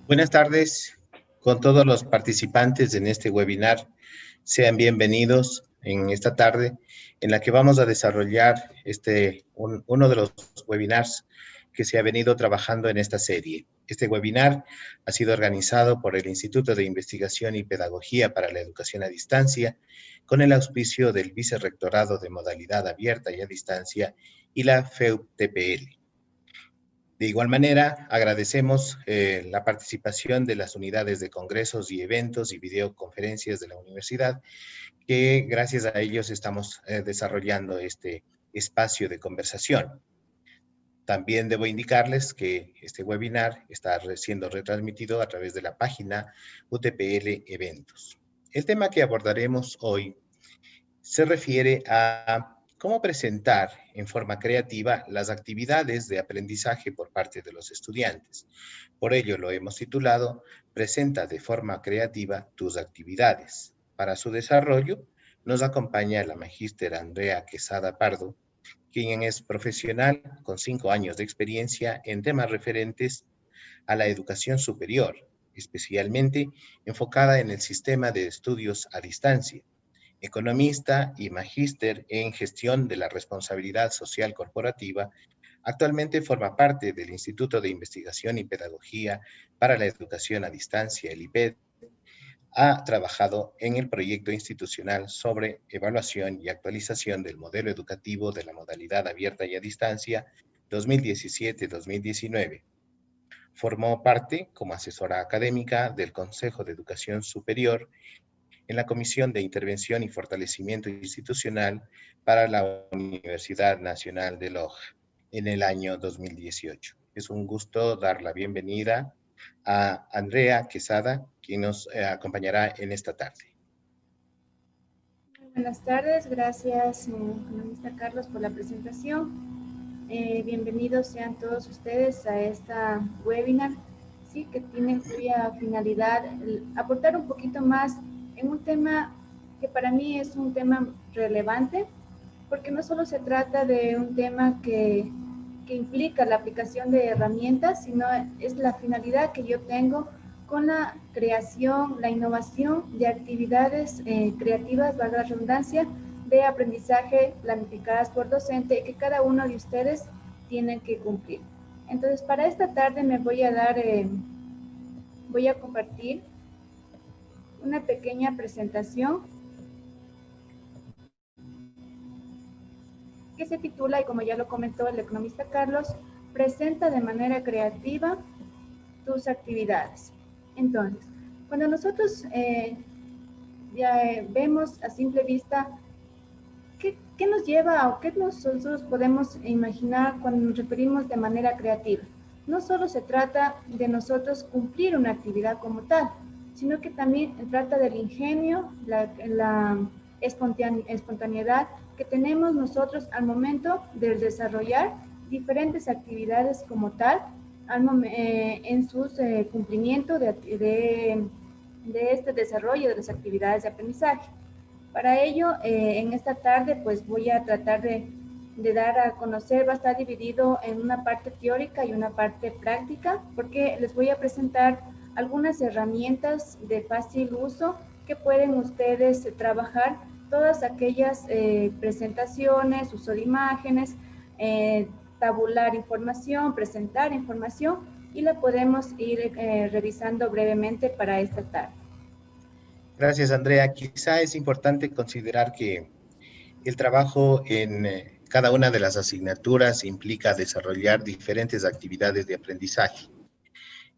Buenas tardes con todos los participantes en este webinar. Sean bienvenidos en esta tarde en la que vamos a desarrollar uno de los webinars que se ha venido trabajando en esta serie. Este webinar ha sido organizado por el Instituto de Investigación y Pedagogía para la Educación a Distancia con el auspicio del Vicerrectorado de Modalidad Abierta y a Distancia y la FEUP-TPL. De igual manera, agradecemos la participación de las unidades de congresos y eventos y videoconferencias de la universidad, que gracias a ellos estamos desarrollando este espacio de conversación. También debo indicarles que este webinar está siendo retransmitido a través de la página UTPL Eventos. El tema que abordaremos hoy se refiere a cómo presentar en forma creativa las actividades de aprendizaje por parte de los estudiantes. Por ello lo hemos titulado Presenta de forma creativa tus actividades. Para su desarrollo nos acompaña la magíster Andrea Quesada Pardo, quien es profesional con 5 años de experiencia en temas referentes a la educación superior, especialmente enfocada en el sistema de estudios a distancia, economista y magíster en gestión de la responsabilidad social corporativa. Actualmente forma parte del Instituto de Investigación y Pedagogía para la Educación a Distancia, el IPED. Ha trabajado en el proyecto institucional sobre evaluación y actualización del modelo educativo de la modalidad abierta y a distancia 2017-2019. Formó parte como asesora académica del Consejo de Educación Superior en la Comisión de Intervención y Fortalecimiento Institucional para la Universidad Nacional de Loja en el año 2018. Es un gusto dar la bienvenida a Andrea Quesada, quien nos acompañará en esta tarde. Buenas tardes, gracias, economista Carlos, por la presentación. Bienvenidos sean todos ustedes a esta webinar, sí, que tiene cuya finalidad aportar un poquito más en un tema que para mí es un tema relevante, porque no solo se trata de un tema que implica la aplicación de herramientas, sino es la finalidad que yo tengo con la creación, la innovación de actividades creativas, valga la redundancia, de aprendizaje planificadas por docente y que cada uno de ustedes tiene que cumplir. Entonces, para esta tarde me voy a compartir una pequeña presentación que se titula, y como ya lo comentó el economista Carlos, presenta de manera creativa tus actividades. Entonces, cuando nosotros vemos a simple vista qué nos lleva o qué nosotros podemos imaginar cuando nos referimos de manera creativa, no solo se trata de nosotros cumplir una actividad como tal, sino que también trata del ingenio, la espontaneidad que tenemos nosotros al momento de desarrollar diferentes actividades como tal, en su cumplimiento de este desarrollo de las actividades de aprendizaje. Para ello, en esta tarde, pues voy a tratar de dar a conocer, va a estar dividido en una parte teórica y una parte práctica, porque les voy a presentar algunas herramientas de fácil uso que pueden ustedes trabajar todas aquellas presentaciones, uso de imágenes, tabular información, presentar información, y la podemos ir revisando brevemente para esta tarde. Gracias, Andrea. Quizá es importante considerar que el trabajo en cada una de las asignaturas implica desarrollar diferentes actividades de aprendizaje.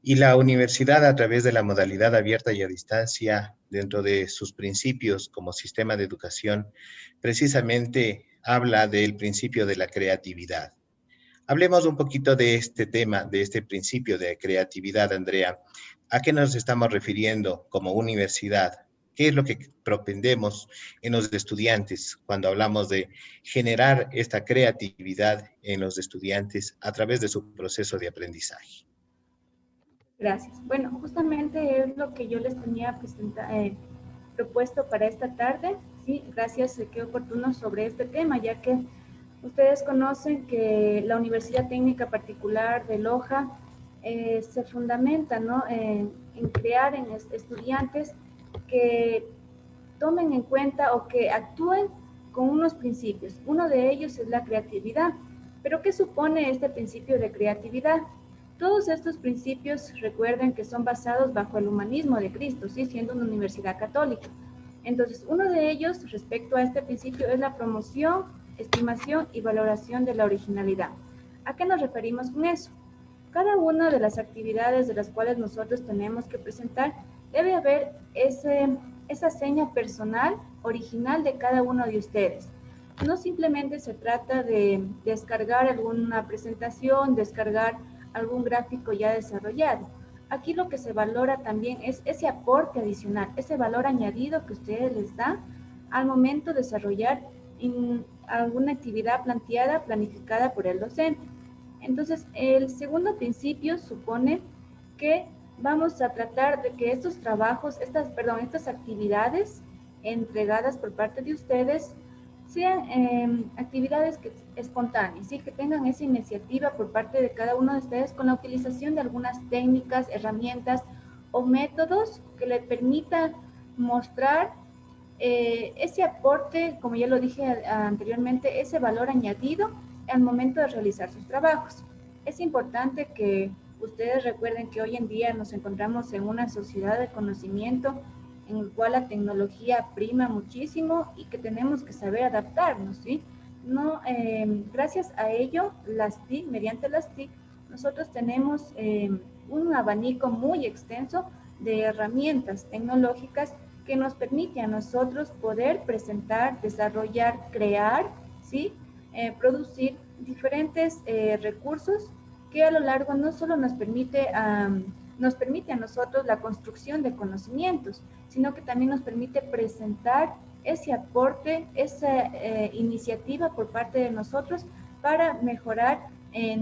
Y la universidad, a través de la modalidad abierta y a distancia, dentro de sus principios como sistema de educación, precisamente habla del principio de la creatividad. Hablemos un poquito de este tema, de este principio de creatividad, Andrea. ¿A qué nos estamos refiriendo como universidad? ¿Qué es lo que propendemos en los estudiantes cuando hablamos de generar esta creatividad en los estudiantes a través de su proceso de aprendizaje? Gracias. Bueno, justamente es lo que yo les tenía propuesto para esta tarde. Sí, gracias, qué oportuno sobre este tema, ya que ustedes conocen que la Universidad Técnica Particular de Loja se fundamenta, ¿no?, en crear en estudiantes que tomen en cuenta o que actúen con unos principios. Uno de ellos es la creatividad. ¿Pero qué supone este principio de creatividad? Todos estos principios, recuerden que son basados bajo el humanismo de Cristo, ¿sí?, siendo una universidad católica. Entonces, uno de ellos respecto a este principio es la promoción, estimación y valoración de la originalidad. ¿A qué nos referimos con eso? Cada una de las actividades de las cuales nosotros tenemos que presentar, debe haber esa seña personal, original de cada uno de ustedes. No simplemente se trata de descargar alguna presentación, descargar algún gráfico ya desarrollado. Aquí lo que se valora también es ese aporte adicional, ese valor añadido que ustedes les dan al momento de desarrollar alguna actividad planteada, planificada por el docente. Entonces, el segundo principio supone que vamos a tratar de que estos trabajos, estas actividades entregadas por parte de ustedes sean actividades espontáneas, ¿sí?, que tengan esa iniciativa por parte de cada uno de ustedes con la utilización de algunas técnicas, herramientas o métodos que les permitan mostrar ese aporte, como ya lo dije anteriormente, ese valor añadido al momento de realizar sus trabajos. Es importante que ustedes recuerden que hoy en día nos encontramos en una sociedad de conocimiento en el cual la tecnología prima muchísimo y que tenemos que saber adaptarnos, ¿sí? No, gracias a ello, mediante las TIC, nosotros tenemos un abanico muy extenso de herramientas tecnológicas que nos permite a nosotros poder presentar, desarrollar, crear, ¿sí?, producir diferentes recursos que a lo largo no solo nos permite a nosotros la construcción de conocimientos, sino que también nos permite presentar ese aporte, esa iniciativa por parte de nosotros para mejorar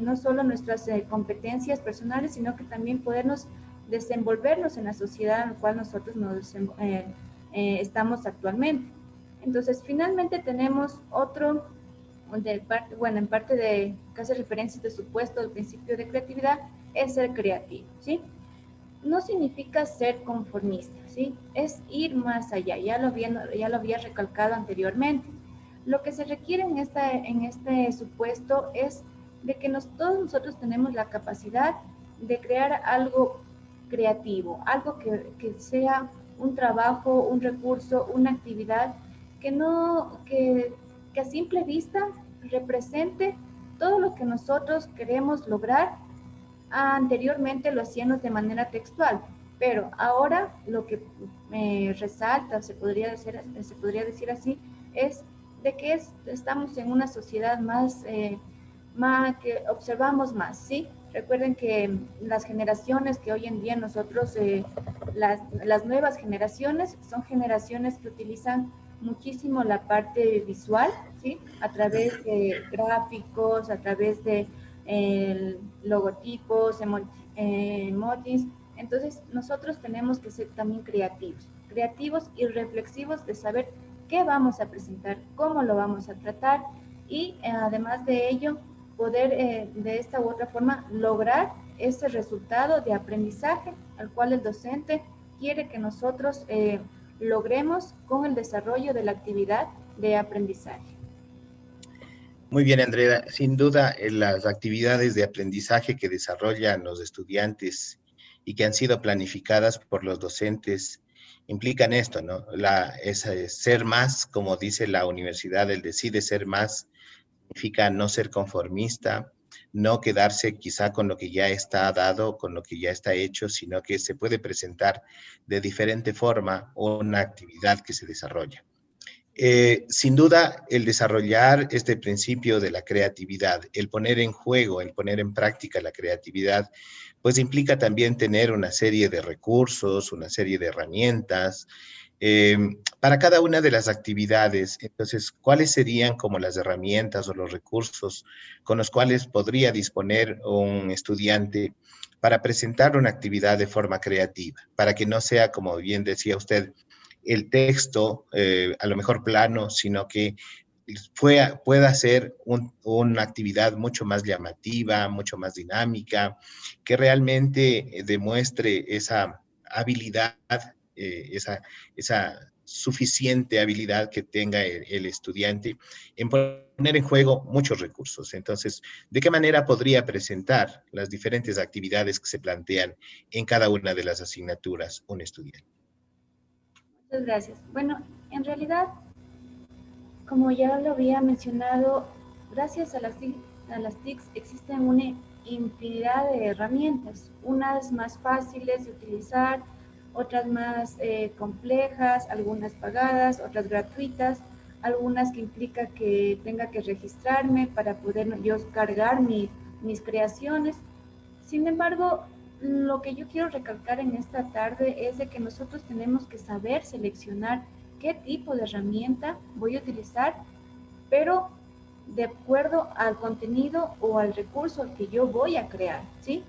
no solo nuestras competencias personales, sino que también podernos desenvolvernos en la sociedad en la cual nosotros estamos actualmente. Entonces, finalmente tenemos otro, en parte de que hace referencia a este supuesto del principio de creatividad, es ser creativo, ¿sí? No significa ser conformista, ¿sí? Es ir más allá, ya lo había recalcado anteriormente. Lo que se requiere en este supuesto es de que todos nosotros tenemos la capacidad de crear algo creativo, algo que sea un trabajo, un recurso, una actividad que a simple vista represente todo lo que nosotros queremos lograr. Anteriormente lo hacíamos de manera textual, pero ahora lo que resalta, se podría decir así, es de que estamos en una sociedad más que observamos más, ¿sí? Recuerden que las generaciones que hoy en día nosotros, las nuevas generaciones, son generaciones que utilizan muchísimo la parte visual, ¿sí?, a través de gráficos, a través de logotipos, emojis. Entonces, nosotros tenemos que ser también creativos y reflexivos de saber qué vamos a presentar, cómo lo vamos a tratar y además de ello, poder de esta u otra forma lograr ese resultado de aprendizaje al cual el docente quiere que nosotros logremos con el desarrollo de la actividad de aprendizaje. Muy bien, Andrea. Sin duda, las actividades de aprendizaje que desarrollan los estudiantes y que han sido planificadas por los docentes implican esto, ¿no? Ser más, como dice la universidad, el decide ser más, significa no ser conformista, no quedarse quizá con lo que ya está dado, con lo que ya está hecho, sino que se puede presentar de diferente forma una actividad que se desarrolla. Sin duda, el desarrollar este principio de la creatividad, el poner en juego, el poner en práctica la creatividad, pues implica también tener una serie de recursos, una serie de herramientas para cada una de las actividades. Entonces, ¿cuáles serían como las herramientas o los recursos con los cuales podría disponer un estudiante para presentar una actividad de forma creativa? Para que no sea, como bien decía usted, el texto a lo mejor plano, sino que pueda ser una actividad mucho más llamativa, mucho más dinámica, que realmente demuestre esa habilidad, esa suficiente habilidad que tenga el estudiante en poner en juego muchos recursos. Entonces, ¿de qué manera podría presentar las diferentes actividades que se plantean en cada una de las asignaturas un estudiante? Muchas gracias. Bueno, en realidad, como ya lo había mencionado, gracias a las TICs existen una infinidad de herramientas, unas más fáciles de utilizar, otras más complejas, algunas pagadas, otras gratuitas, algunas que implica que tenga que registrarme para poder yo cargar mis creaciones. Sin embargo, lo que yo quiero recalcar en esta tarde es de que nosotros tenemos que saber seleccionar qué tipo de herramienta voy a utilizar, pero de acuerdo al contenido o al recurso que yo voy a crear, ¿sí?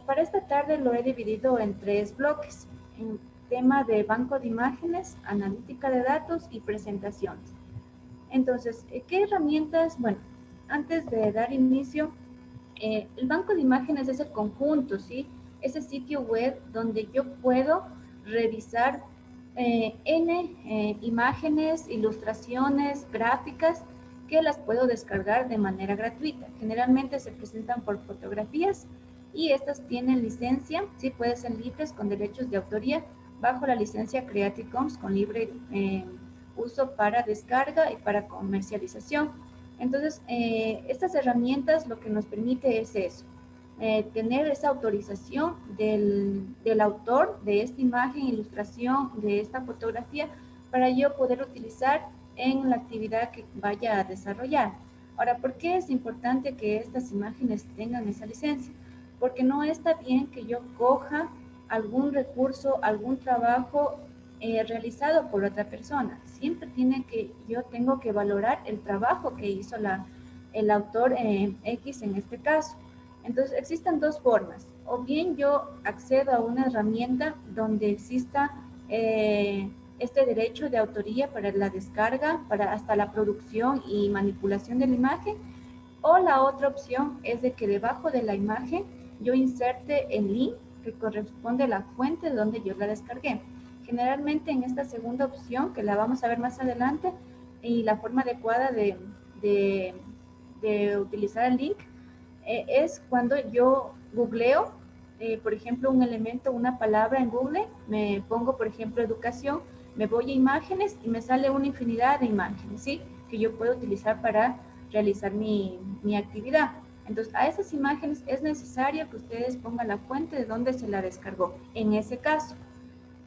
Para esta tarde lo he dividido en 3 bloques, en tema de banco de imágenes, analítica de datos y presentaciones. Entonces, ¿qué herramientas? Bueno, antes de dar inicio, el banco de imágenes es el conjunto, ¿sí? Ese sitio web donde yo puedo revisar imágenes, ilustraciones, gráficas que las puedo descargar de manera gratuita. Generalmente se presentan por fotografías y estas tienen licencia, sí, pueden ser libres con derechos de autoría bajo la licencia Creative Commons con libre uso para descarga y para comercialización. Entonces, estas herramientas lo que nos permite es eso, tener esa autorización del autor de esta imagen, ilustración, de esta fotografía, para yo poder utilizar en la actividad que vaya a desarrollar. Ahora, ¿por qué es importante que estas imágenes tengan esa licencia? Porque no está bien que yo coja algún recurso, algún trabajo realizado por otra persona. Siempre yo tengo que valorar el trabajo que hizo el autor X en este caso. Entonces, existen 2 formas. O bien yo accedo a una herramienta donde exista este derecho de autoría para la descarga, para hasta la producción y manipulación de la imagen. O la otra opción es de que debajo de la imagen yo inserte el link que corresponde a la fuente donde yo la descargué. Generalmente en esta segunda opción, que la vamos a ver más adelante, y la forma adecuada de, de utilizar el link, es cuando yo googleo, por ejemplo, un elemento, una palabra en Google, me pongo, por ejemplo, educación, me voy a imágenes y me sale una infinidad de imágenes, ¿sí? Que yo puedo utilizar para realizar mi actividad. Entonces, a esas imágenes es necesario que ustedes pongan la fuente de donde se la descargó, en ese caso.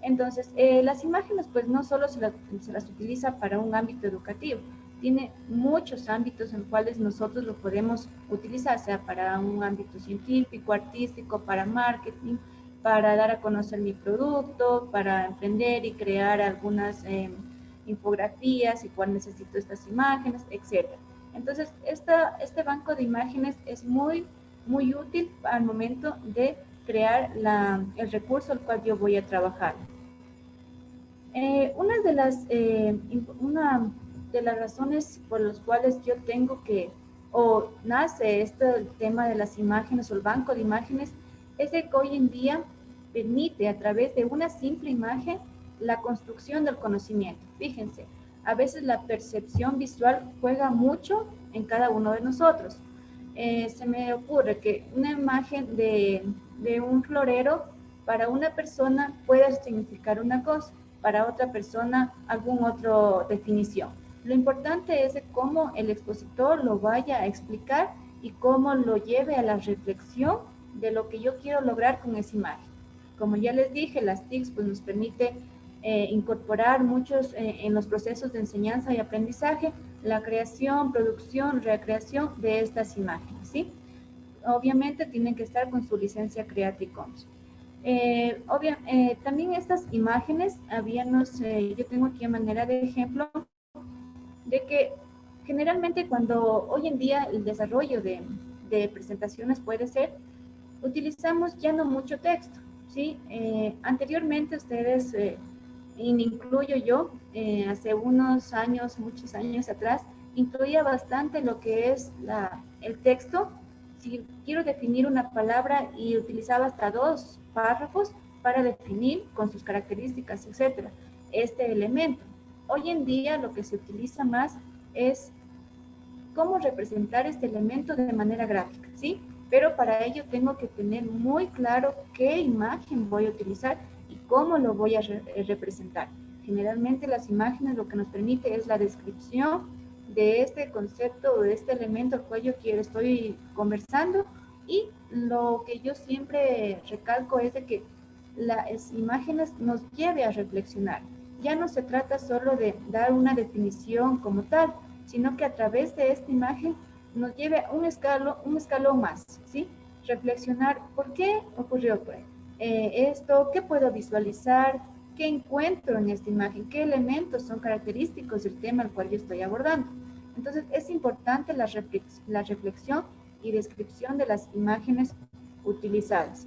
Entonces, las imágenes pues no solo se las utiliza para un ámbito educativo, tiene muchos ámbitos en los cuales nosotros lo podemos utilizar, sea para un ámbito científico, artístico, para marketing, para dar a conocer mi producto, para emprender y crear algunas infografías y cuál necesito estas imágenes, etc. Entonces, este banco de imágenes es muy útil al momento de crear el recurso al cual yo voy a trabajar. Una de las razones por las cuales yo tengo o nace el tema de las imágenes o el banco de imágenes, es de que hoy en día permite a través de una simple imagen la construcción del conocimiento. Fíjense, a veces la percepción visual juega mucho en cada uno de nosotros. Se me ocurre que una imagen de un florero para una persona puede significar una cosa, para otra persona alguna otra definición. Lo importante es de cómo el expositor lo vaya a explicar y cómo lo lleve a la reflexión de lo que yo quiero lograr con esa imagen. Como ya les dije, las TICs pues, nos permite incorporar muchos en los procesos de enseñanza y aprendizaje, la creación, producción, recreación de estas imágenes, ¿sí? Obviamente tienen que estar con su licencia Creative Commons. También estas imágenes, yo tengo aquí a manera de ejemplo, de que generalmente cuando hoy en día el desarrollo de presentaciones puede ser, utilizamos ya no mucho texto, ¿sí? Anteriormente ustedes y me incluyo yo, hace unos años, muchos años atrás, incluía bastante lo que es el texto. Si quiero definir una palabra y utilizaba hasta 2 párrafos para definir con sus características, etcétera, este elemento. Hoy en día lo que se utiliza más es cómo representar este elemento de manera gráfica, ¿sí? Pero para ello tengo que tener muy claro qué imagen voy a utilizar y cómo lo voy a representar. Generalmente las imágenes lo que nos permite es la descripción de este concepto o de este elemento al cual yo estoy conversando, y lo que yo siempre recalco es de que las imágenes nos lleve a reflexionar. Ya no se trata solo de dar una definición como tal, sino que a través de esta imagen nos lleve a un escalón más, ¿sí? Reflexionar por qué ocurrió esto, qué puedo visualizar, qué encuentro en esta imagen, qué elementos son característicos del tema al cual yo estoy abordando. Entonces, es importante la reflexión y descripción de las imágenes utilizadas.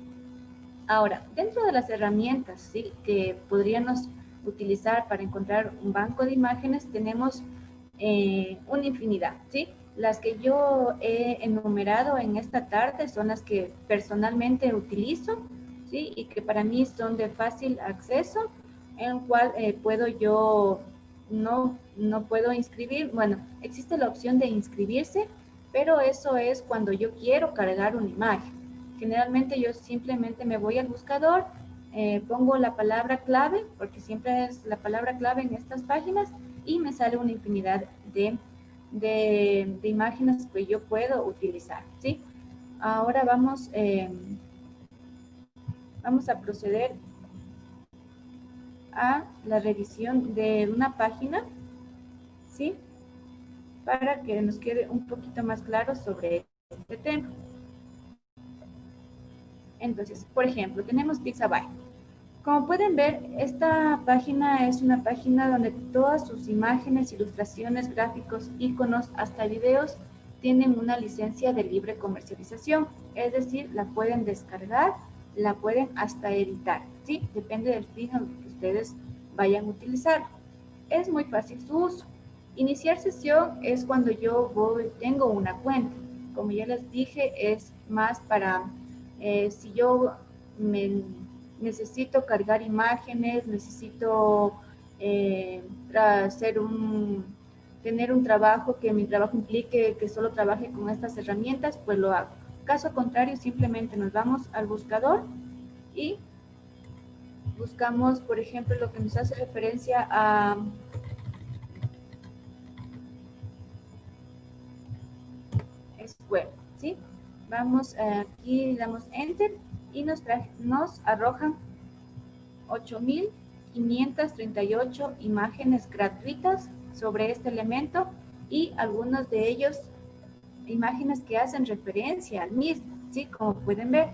Ahora, dentro de las herramientas, ¿sí?, que podríamos utilizar para encontrar un banco de imágenes, tenemos una infinidad, ¿sí? Las que yo he enumerado en esta tarde son las que personalmente utilizo, ¿sí? Y que para mí son de fácil acceso, en el cual puedo yo, no puedo inscribir, bueno, existe la opción de inscribirse, pero eso es cuando yo quiero cargar una imagen. Generalmente yo simplemente me voy al buscador, pongo la palabra clave, porque siempre es la palabra clave en estas páginas, y me sale una infinidad de imágenes que yo puedo utilizar, ¿sí? Ahora vamos a proceder a la revisión de una página, ¿sí? Para que nos quede un poquito más claro sobre este tema. Entonces, por ejemplo, tenemos Pixabay. Como pueden ver, esta página es una página donde todas sus imágenes, ilustraciones, gráficos, iconos, hasta videos tienen una licencia de libre comercialización. Es decir, la pueden descargar, la pueden hasta editar, ¿sí? Depende del fin que ustedes vayan a utilizar. Es muy fácil su uso. Iniciar sesión es cuando yo tengo una cuenta. Como ya les dije, es más para si yo necesito cargar imágenes, necesito tener un trabajo que mi trabajo implique que solo trabaje con estas herramientas, pues lo hago. Caso contrario, simplemente nos vamos al buscador y buscamos, por ejemplo, lo que nos hace referencia a web, ¿sí? Vamos aquí, damos enter y nos arrojan 8.538 imágenes gratuitas sobre este elemento, y algunos de ellos imágenes que hacen referencia al mismo, ¿sí? Como pueden ver.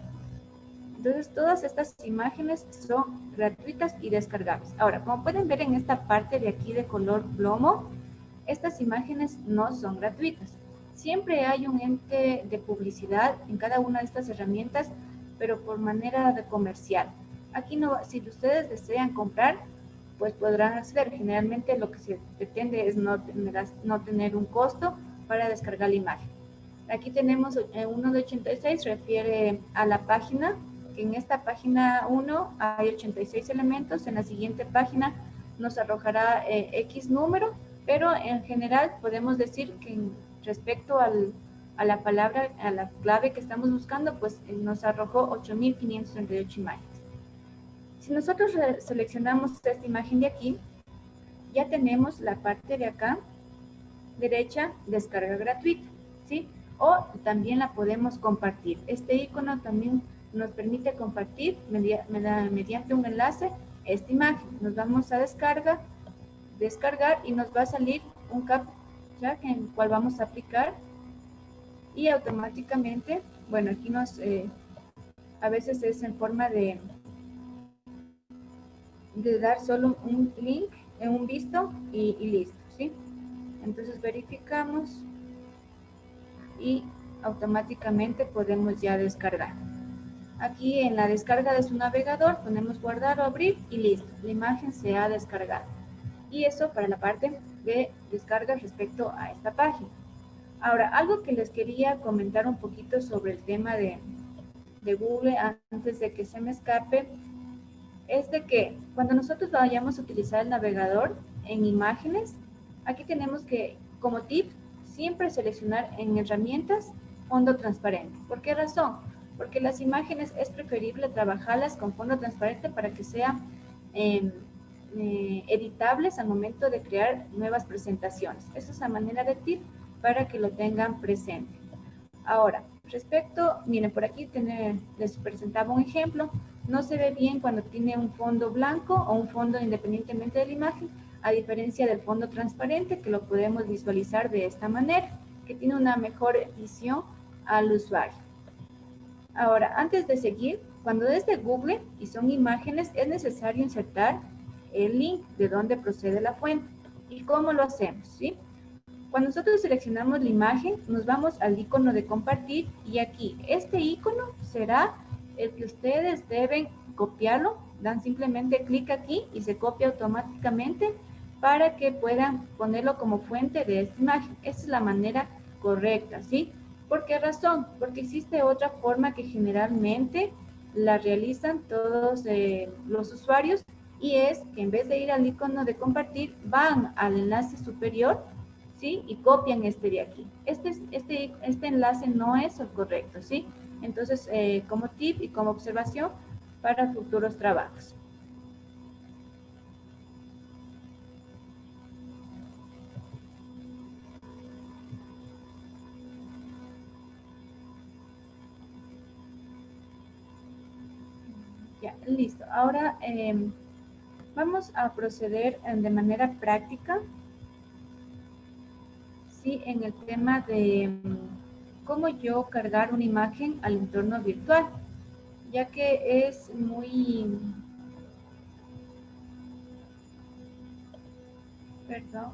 Entonces, todas estas imágenes son gratuitas y descargables. Ahora, como pueden ver en esta parte de aquí de color plomo, estas imágenes no son gratuitas. Siempre hay un ente de publicidad en cada una de estas herramientas, pero por manera de comercial. Aquí no, si ustedes desean comprar, pues podrán acceder. Generalmente lo que se pretende es no tener un costo para descargar la imagen. Aquí tenemos uno de 86, refiere a la página, que en esta página 1 hay 86 elementos, en la siguiente página nos arrojará X número, pero en general podemos decir que respecto a la palabra, a la clave que estamos buscando, pues nos arrojó 8.538 imágenes. Si nosotros seleccionamos esta imagen de aquí, ya tenemos la parte de acá derecha, descarga gratuita, ¿sí? O también la podemos compartir. Este icono también nos permite compartir mediante un enlace esta imagen. Nos vamos a descargar y nos va a salir un captcha en el cual vamos a aplicar, y automáticamente, bueno, aquí a veces es en forma de dar solo un link en un visto y listo, ¿sí? Entonces verificamos y automáticamente podemos ya descargar. Aquí en la descarga de su navegador ponemos guardar o abrir y listo, la imagen se ha descargado. Y eso para la parte de descargas respecto a esta página. Ahora, algo que les quería comentar un poquito sobre el tema de Google antes de que se me escape, es de que cuando nosotros vayamos a utilizar el navegador en imágenes, aquí tenemos que, como tip, siempre seleccionar en herramientas fondo transparente. ¿Por qué razón? Porque las imágenes es preferible trabajarlas con fondo transparente para que sean editables al momento de crear nuevas presentaciones. Esa es la manera de tip para que lo tengan presente. Ahora, respecto, miren, por aquí les presentaba un ejemplo. No se ve bien cuando tiene un fondo blanco o un fondo independientemente de la imagen, a diferencia del fondo transparente, que lo podemos visualizar de esta manera, que tiene una mejor visión al usuario. Ahora, antes de seguir, cuando es de Google y son imágenes, es necesario insertar el link de donde procede la fuente. ¿Y cómo lo hacemos? ¿Sí? Cuando nosotros seleccionamos la imagen, nos vamos al icono de compartir y aquí, este icono será el que ustedes deben copiarlo. Dan simplemente clic aquí y se copia automáticamente para que puedan ponerlo como fuente de esta imagen. Esta es la manera correcta, ¿sí? ¿Por qué razón? Porque existe otra forma que generalmente la realizan todos los usuarios y es que en vez de ir al icono de compartir, van al enlace superior, ¿sí? Y copian este de aquí. Este enlace no es el correcto, ¿sí? Entonces, como tip y como observación para futuros trabajos. Ya, listo. Ahora vamos a proceder de manera práctica, ¿sí? En el tema de cómo yo cargar una imagen al entorno virtual, ya que es muy... Perdón.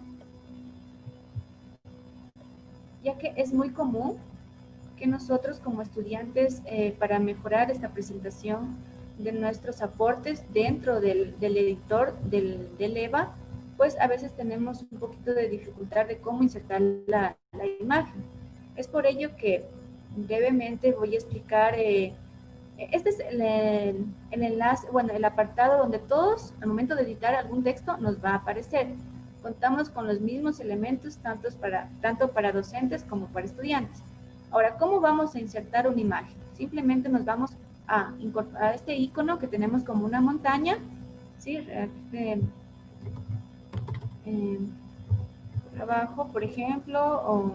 Ya que es muy común que nosotros como estudiantes, para mejorar esta presentación de nuestros aportes dentro del editor del EVA, pues a veces tenemos un poquito de dificultad de cómo insertar la imagen. Es por ello que brevemente voy a explicar, este es el enlace, bueno, el apartado donde todos, al momento de editar algún texto, nos va a aparecer. Contamos con los mismos elementos tanto para docentes como para estudiantes. Ahora, ¿cómo vamos a insertar una imagen? Simplemente nos vamos a incorporar este icono que tenemos como una montaña, ¿sí? Abajo, por ejemplo, o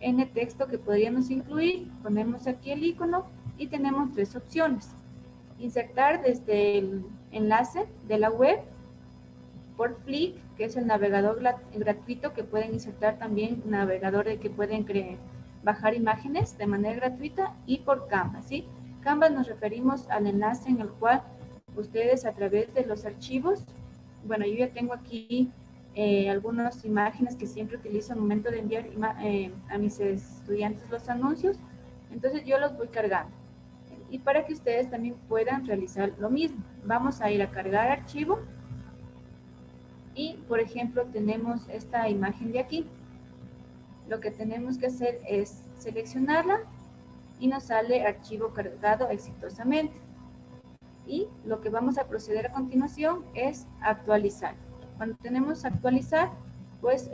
en el texto que podríamos incluir, ponemos aquí el icono y tenemos tres opciones. Insertar desde el enlace de la web, por Flick, que es el navegador gratuito que pueden insertar también, navegadores que pueden bajar imágenes de manera gratuita, y por Canva, ¿sí? Canva nos referimos al enlace en el cual ustedes a través de los archivos, bueno, yo ya tengo aquí algunas imágenes que siempre utilizo al momento de enviar a mis estudiantes los anuncios, entonces yo los voy cargando. Y para que ustedes también puedan realizar lo mismo, vamos a ir a cargar archivo y, por ejemplo, tenemos esta imagen de aquí. Lo que tenemos que hacer es seleccionarla y nos sale archivo cargado exitosamente. Y lo que vamos a proceder a continuación es actualizar. Cuando tenemos actualizar, pues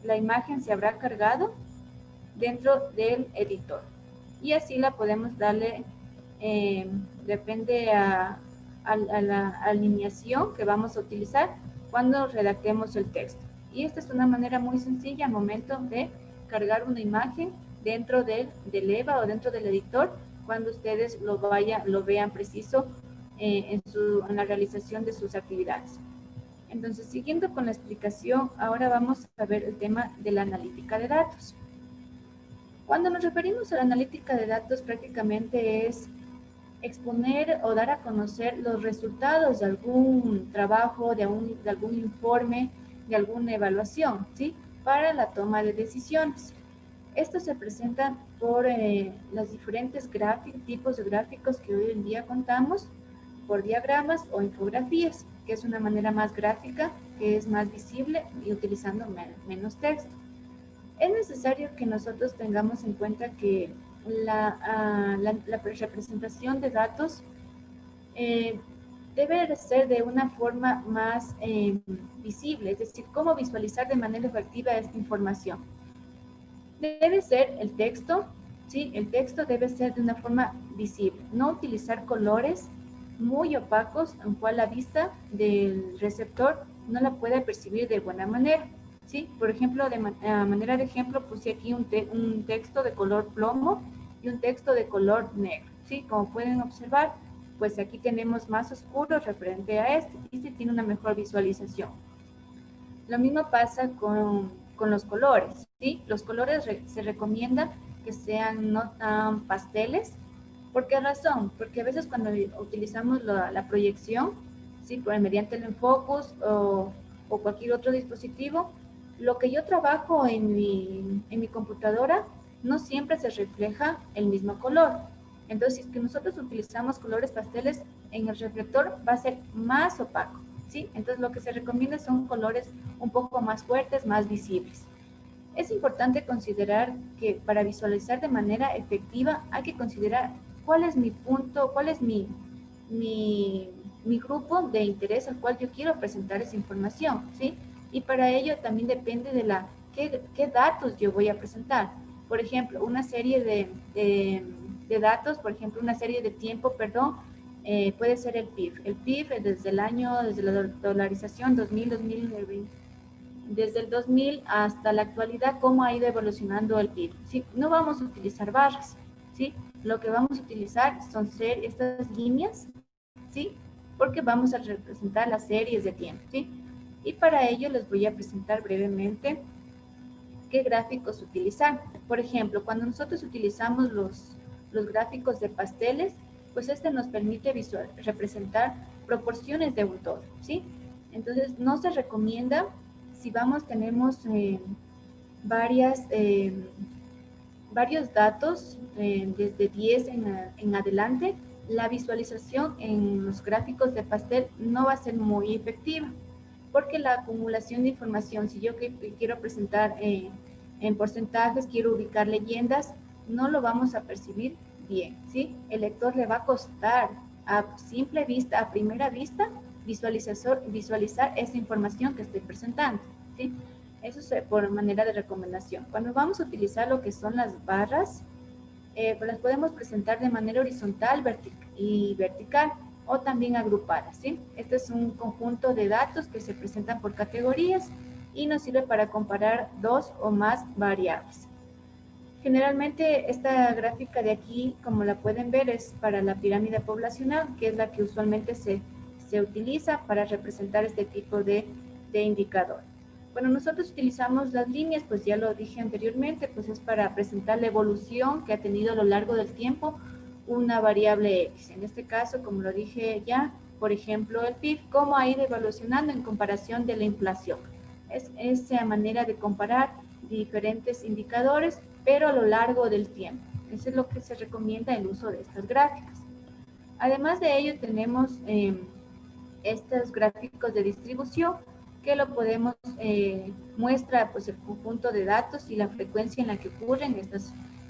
la imagen se habrá cargado dentro del editor. Y así la podemos darle, depende a la alineación que vamos a utilizar cuando redactemos el texto. Y esta es una manera muy sencilla al momento de cargar una imagen dentro del EVA o dentro del editor, cuando ustedes lo vean preciso en la realización de sus actividades. Entonces, siguiendo con la explicación, ahora vamos a ver el tema de la analítica de datos. Cuando nos referimos a la analítica de datos, prácticamente es exponer o dar a conocer los resultados de algún trabajo, de algún informe, de alguna evaluación, ¿sí? Para la toma de decisiones. Estos se presentan por los diferentes tipos de gráficos que hoy en día contamos, por diagramas o infografías, que es una manera más gráfica, que es más visible y utilizando menos texto. Es necesario que nosotros tengamos en cuenta que la representación de datos debe de ser de una forma más visible, es decir, cómo visualizar de manera efectiva esta información. Debe ser el texto, ¿sí? El texto debe ser de una forma visible, no utilizar colores muy opacos en cual la vista del receptor no la puede percibir de buena manera, ¿sí? Por ejemplo, de manera de ejemplo, puse aquí un texto de color plomo y un texto de color negro, ¿sí? Como pueden observar, pues aquí tenemos más oscuro referente a este tiene una mejor visualización. Lo mismo pasa con los colores, ¿sí? Los colores se recomienda que sean no tan pasteles. ¿Por qué razón? Porque a veces cuando utilizamos la proyección, ¿sí? Mediante el Enfocus o cualquier otro dispositivo, lo que yo trabajo en mi computadora no siempre se refleja el mismo color. Entonces, si es que nosotros utilizamos colores pasteles, en el reflector va a ser más opaco, ¿sí? Entonces, lo que se recomienda son colores un poco más fuertes, más visibles. Es importante considerar que para visualizar de manera efectiva hay que considerar cuál es mi punto, cuál es mi grupo de interés al cual yo quiero presentar esa información, ¿sí? Y para ello también depende de qué datos yo voy a presentar. Por ejemplo, una serie de datos, por ejemplo, una serie de tiempo, perdón, puede ser el PIB. El PIB desde la dolarización 2020, desde el 2000 hasta la actualidad, cómo ha ido evolucionando el PIB. ¿Sí? No vamos a utilizar barras, ¿sí? Lo que vamos a utilizar son estas líneas, ¿sí? Porque vamos a representar las series de tiempo, ¿sí? Y para ello les voy a presentar brevemente qué gráficos utilizar. Por ejemplo, cuando nosotros utilizamos los gráficos de pasteles, pues este nos permite representar proporciones de un todo, ¿sí? Entonces, no se recomienda, si tenemos varios datos desde 10 en adelante, la visualización en los gráficos de pastel no va a ser muy efectiva, porque la acumulación de información, si yo quiero presentar en porcentajes, quiero ubicar leyendas, no lo vamos a percibir bien, ¿sí? El lector le va a costar a simple vista, a primera vista, visualizar esa información que estoy presentando, ¿sí? Eso es por manera de recomendación. Cuando vamos a utilizar lo que son las barras, pues las podemos presentar de manera horizontal y vertical o también agrupadas, ¿sí? Este es un conjunto de datos que se presentan por categorías y nos sirve para comparar dos o más variables. Generalmente esta gráfica de aquí, como la pueden ver, es para la pirámide poblacional, que es la que usualmente se utiliza para representar este tipo de indicador. Cuando nosotros utilizamos las líneas, pues ya lo dije anteriormente, pues es para presentar la evolución que ha tenido a lo largo del tiempo una variable X. En este caso, como lo dije ya, por ejemplo, el PIB, cómo ha ido evolucionando en comparación de la inflación. Es esa manera de comparar diferentes indicadores, pero a lo largo del tiempo. Eso es lo que se recomienda el uso de estas gráficas. Además de ello, tenemos estos gráficos de distribución que lo podemos, muestra pues el conjunto de datos y la frecuencia en la que ocurren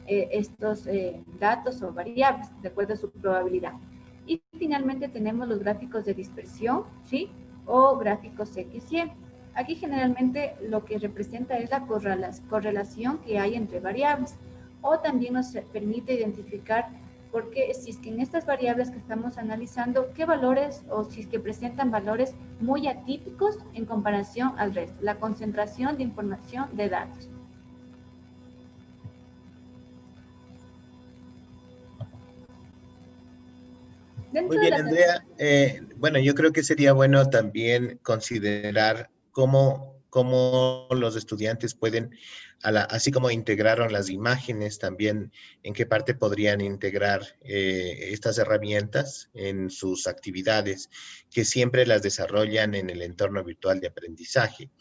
estos datos o variables de acuerdo a su probabilidad. Y finalmente tenemos los gráficos de dispersión, ¿sí? O gráficos X-Y. Aquí generalmente lo que representa es la correlación que hay entre variables, o también nos permite identificar porque si es que en estas variables que estamos analizando, qué valores o si es que presentan valores muy atípicos en comparación al resto, la concentración de información de datos. Muy bien, Andrea. Bueno, yo creo que sería bueno también considerar cómo los estudiantes pueden, así como integraron las imágenes, también en qué parte podrían integrar estas herramientas en sus actividades, que siempre las desarrollan en el entorno virtual de aprendizaje.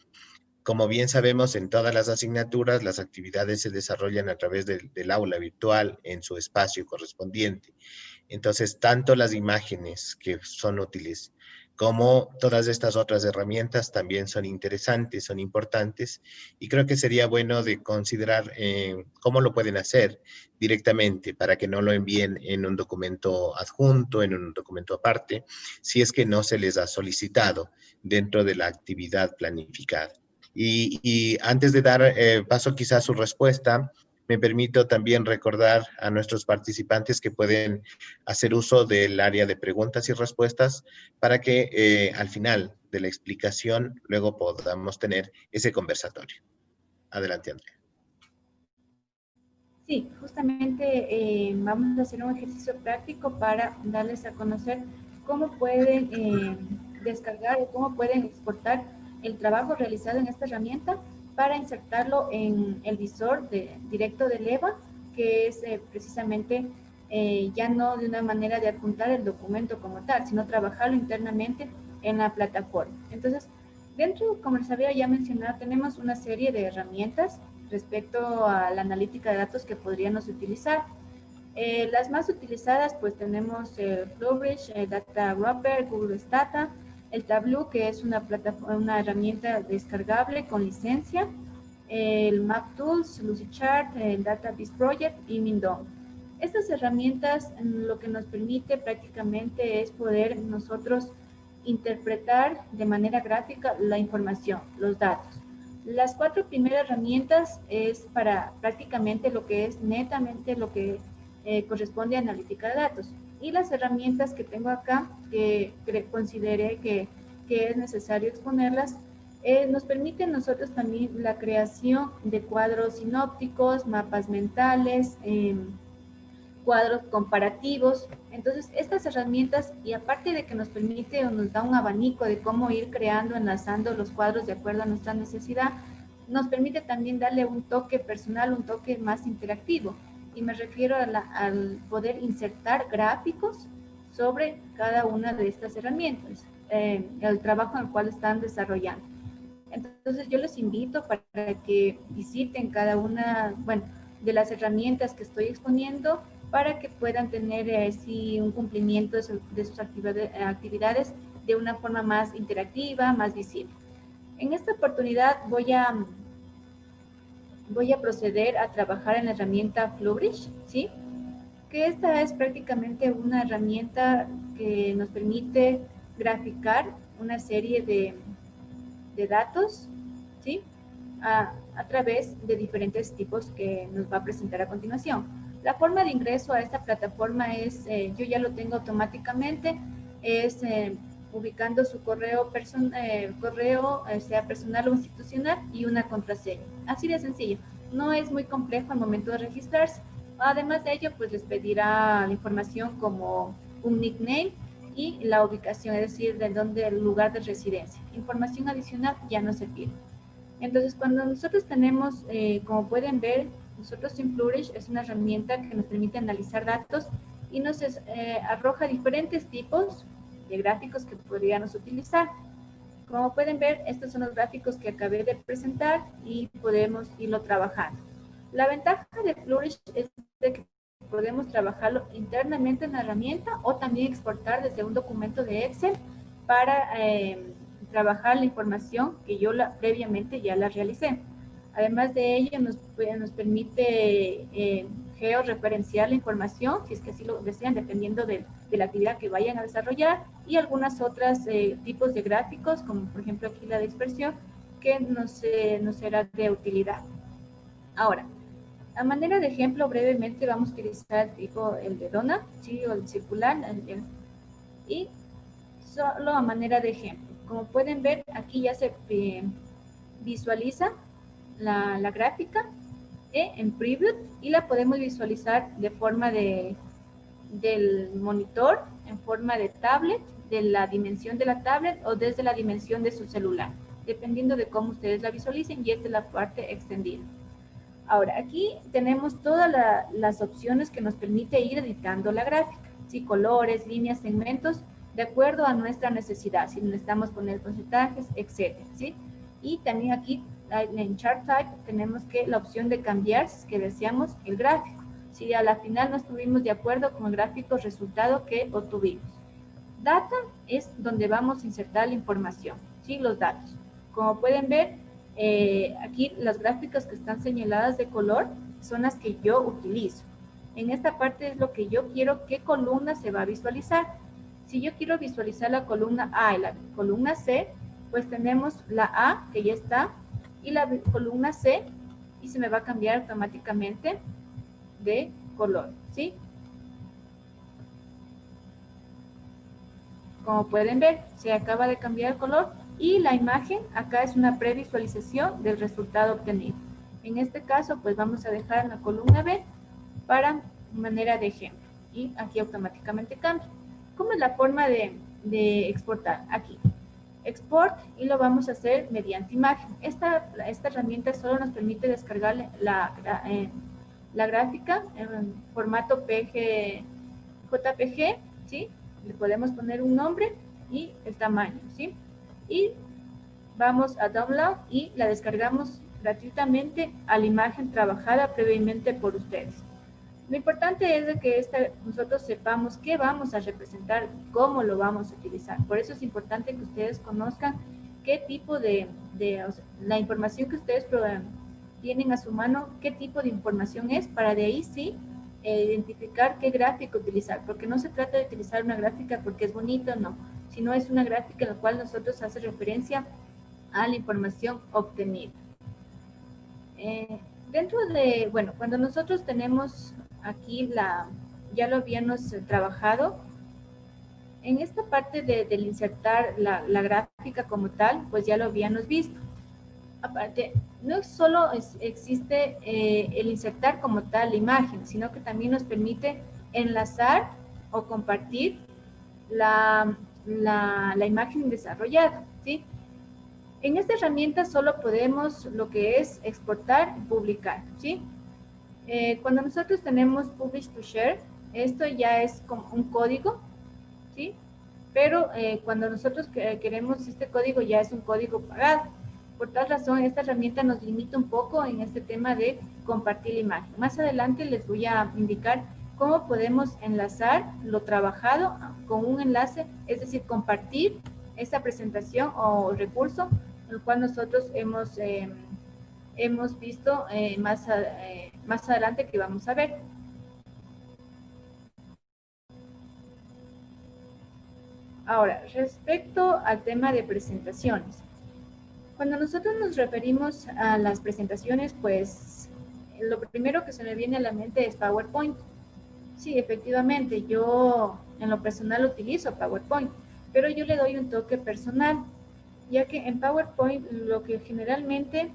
Como bien sabemos, en todas las asignaturas, las actividades se desarrollan a través del aula virtual en su espacio correspondiente. Entonces, tanto las imágenes que son útiles como todas estas otras herramientas también son interesantes, son importantes, y creo que sería bueno de considerar cómo lo pueden hacer directamente para que no lo envíen en un documento adjunto, en un documento aparte, si es que no se les ha solicitado dentro de la actividad planificada. Y antes de dar paso quizás a su respuesta, me permito también recordar a nuestros participantes que pueden hacer uso del área de preguntas y respuestas para que al final de la explicación luego podamos tener ese conversatorio. Adelante, Andrea. Sí, justamente vamos a hacer un ejercicio práctico para darles a conocer cómo pueden descargar o cómo pueden exportar el trabajo realizado en esta herramienta para insertarlo en el visor directo del EVA, que es precisamente ya no de una manera de adjuntar el documento como tal, sino trabajarlo internamente en la plataforma. Entonces, dentro, como les había ya mencionado, tenemos una serie de herramientas respecto a la analítica de datos que podríamos utilizar. Las más utilizadas, pues tenemos Flowbridge, Data Wrapper, Google Stata, el Tableau, que es una herramienta descargable con licencia, el MapTools, Lucidchart, el Database Project y Mindon. Estas herramientas lo que nos permite prácticamente es poder nosotros interpretar de manera gráfica la información, los datos. Las 4 primeras herramientas es para prácticamente lo que es netamente lo que corresponde a analítica de datos. Y las herramientas que tengo acá, que consideré que es necesario exponerlas, nos permiten nosotros también la creación de cuadros sinópticos, mapas mentales, cuadros comparativos. Entonces, estas herramientas, y aparte de que nos permite o nos da un abanico de cómo ir creando, enlazando los cuadros de acuerdo a nuestra necesidad, nos permite también darle un toque personal, un toque más interactivo. Y me refiero al poder insertar gráficos sobre cada una de estas herramientas, el trabajo en el cual están desarrollando. Entonces, yo les invito para que visiten cada una, bueno, de las herramientas que estoy exponiendo para que puedan tener sí, un cumplimiento de sus actividades de una forma más interactiva, más visible. En esta oportunidad voy a proceder a trabajar en la herramienta Flowbridge, ¿sí? Que esta es prácticamente una herramienta que nos permite graficar una serie de datos, ¿sí? A través de diferentes tipos que nos va a presentar a continuación. La forma de ingreso a esta plataforma es, yo ya lo tengo automáticamente, es ubicando su correo, sea personal o institucional, y una contraseña. Así de sencillo. No es muy complejo al momento de registrarse. Además de ello, pues les pedirá la información como un nickname y la ubicación, es decir, de dónde el lugar de residencia. Información adicional ya no se pide. Entonces, cuando nosotros tenemos, como pueden ver, nosotros en Flourish es una herramienta que nos permite analizar datos y nos arroja diferentes tipos de gráficos que podríamos utilizar. Como pueden ver, estos son los gráficos que acabé de presentar y podemos irlo trabajando. La ventaja de Flourish es de que podemos trabajarlo internamente en la herramienta o también exportar desde un documento de Excel para trabajar la información que yo previamente ya la realicé. Además de ello, nos permite georreferenciar la información, si es que así lo desean, dependiendo de la actividad que vayan a desarrollar, y algunas otras tipos de gráficos, como por ejemplo aquí la dispersión, que nos será de utilidad. Ahora, a manera de ejemplo, brevemente vamos a utilizar tipo el de dona, ¿sí? O el circular, y solo a manera de ejemplo. Como pueden ver, aquí ya se visualiza la gráfica en preview y la podemos visualizar de forma del monitor, en forma de tablet, de la dimensión de la tablet o desde la dimensión de su celular, dependiendo de cómo ustedes la visualicen, y esta es la parte extendida. Ahora, aquí tenemos todas las opciones que nos permite ir editando la gráfica, ¿sí? Colores, líneas, segmentos, de acuerdo a nuestra necesidad, si necesitamos poner porcentajes, etcétera, ¿sí? Y también aquí en Chart Type tenemos que la opción de cambiar, si es que deseamos, el gráfico. Si a la final no estuvimos de acuerdo con el gráfico resultado que obtuvimos. Data es donde vamos a insertar la información, ¿sí? Los datos. Como pueden ver, aquí las gráficas que están señaladas de color son las que yo utilizo. En esta parte es lo que yo quiero, qué columna se va a visualizar. Si yo quiero visualizar la columna A y la columna C, pues tenemos la A que ya está y la columna C y se me va a cambiar automáticamente de color, ¿sí? Como pueden ver, se acaba de cambiar el color y la imagen acá es una previsualización del resultado obtenido. En este caso, pues vamos a dejar la columna B para manera de ejemplo y aquí automáticamente cambia. ¿Cómo es la forma de exportar? Aquí, export y lo vamos a hacer mediante imagen. Esta herramienta solo nos permite descargar la gráfica en formato PG, JPG, ¿sí? Le podemos poner un nombre y el tamaño, ¿sí? Y vamos a download y la descargamos gratuitamente a la imagen trabajada previamente por ustedes. Lo importante es de que nosotros sepamos qué vamos a representar, cómo lo vamos a utilizar. Por eso es importante que ustedes conozcan qué tipo la información que ustedes tienen a su mano, qué tipo de información es, para de ahí sí identificar qué gráfico utilizar, porque no se trata de utilizar una gráfica porque es bonito, no, sino es una gráfica en la cual nosotros hace referencia a la información obtenida. Dentro de, bueno, cuando nosotros tenemos aquí ya lo habíamos trabajado, en esta parte del insertar la gráfica como tal, pues ya lo habíamos visto. Aparte, no solo existe el insertar como tal la imagen, sino que también nos permite enlazar o compartir la imagen desarrollada, ¿sí? En esta herramienta solo podemos lo que es exportar y publicar, ¿sí? Cuando nosotros tenemos Publish to Share, esto ya es como un código, ¿sí? Pero cuando nosotros queremos este código ya es un código pagado. Por tal razón, esta herramienta nos limita un poco en este tema de compartir la imagen. Más adelante les voy a indicar cómo podemos enlazar lo trabajado con un enlace, es decir, compartir esta presentación o recurso, el cual nosotros hemos visto más adelante que vamos a ver. Ahora, respecto al tema de presentaciones. Cuando nosotros nos referimos a las presentaciones, pues lo primero que se me viene a la mente es PowerPoint. Sí, efectivamente, yo en lo personal utilizo PowerPoint, pero yo le doy un toque personal, ya que en PowerPoint lo que generalmente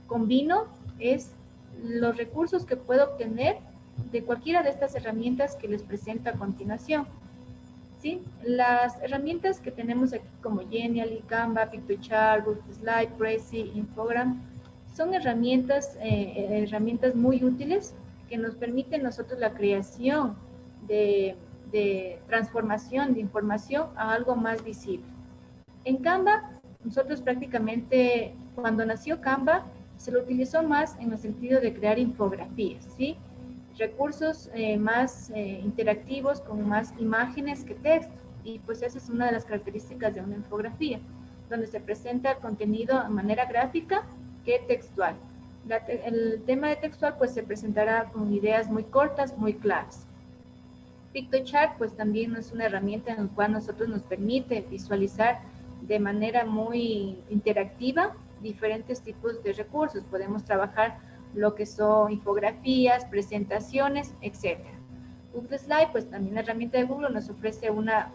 combino es los recursos que puedo obtener de cualquiera de estas herramientas que les presento a continuación. ¿Sí? Las herramientas que tenemos aquí como Genially, Canva, Pictochart, Slide, Prezi, Infogram, son herramientas muy útiles que nos permiten nosotros la creación de transformación de información a algo más visible. En Canva, nosotros prácticamente, cuando nació Canva, se lo utilizó más en el sentido de crear infografías, ¿sí? Recursos más interactivos con más imágenes que texto, y pues esa es una de las características de una infografía, donde se presenta el contenido de manera gráfica que textual. El tema de textual pues se presentará con ideas muy cortas, muy claras. Pictochart pues también es una herramienta en la cual nosotros nos permite visualizar de manera muy interactiva diferentes tipos de recursos. Podemos trabajar lo que son infografías, presentaciones, etc. Google Slide, pues también la herramienta de Google nos ofrece una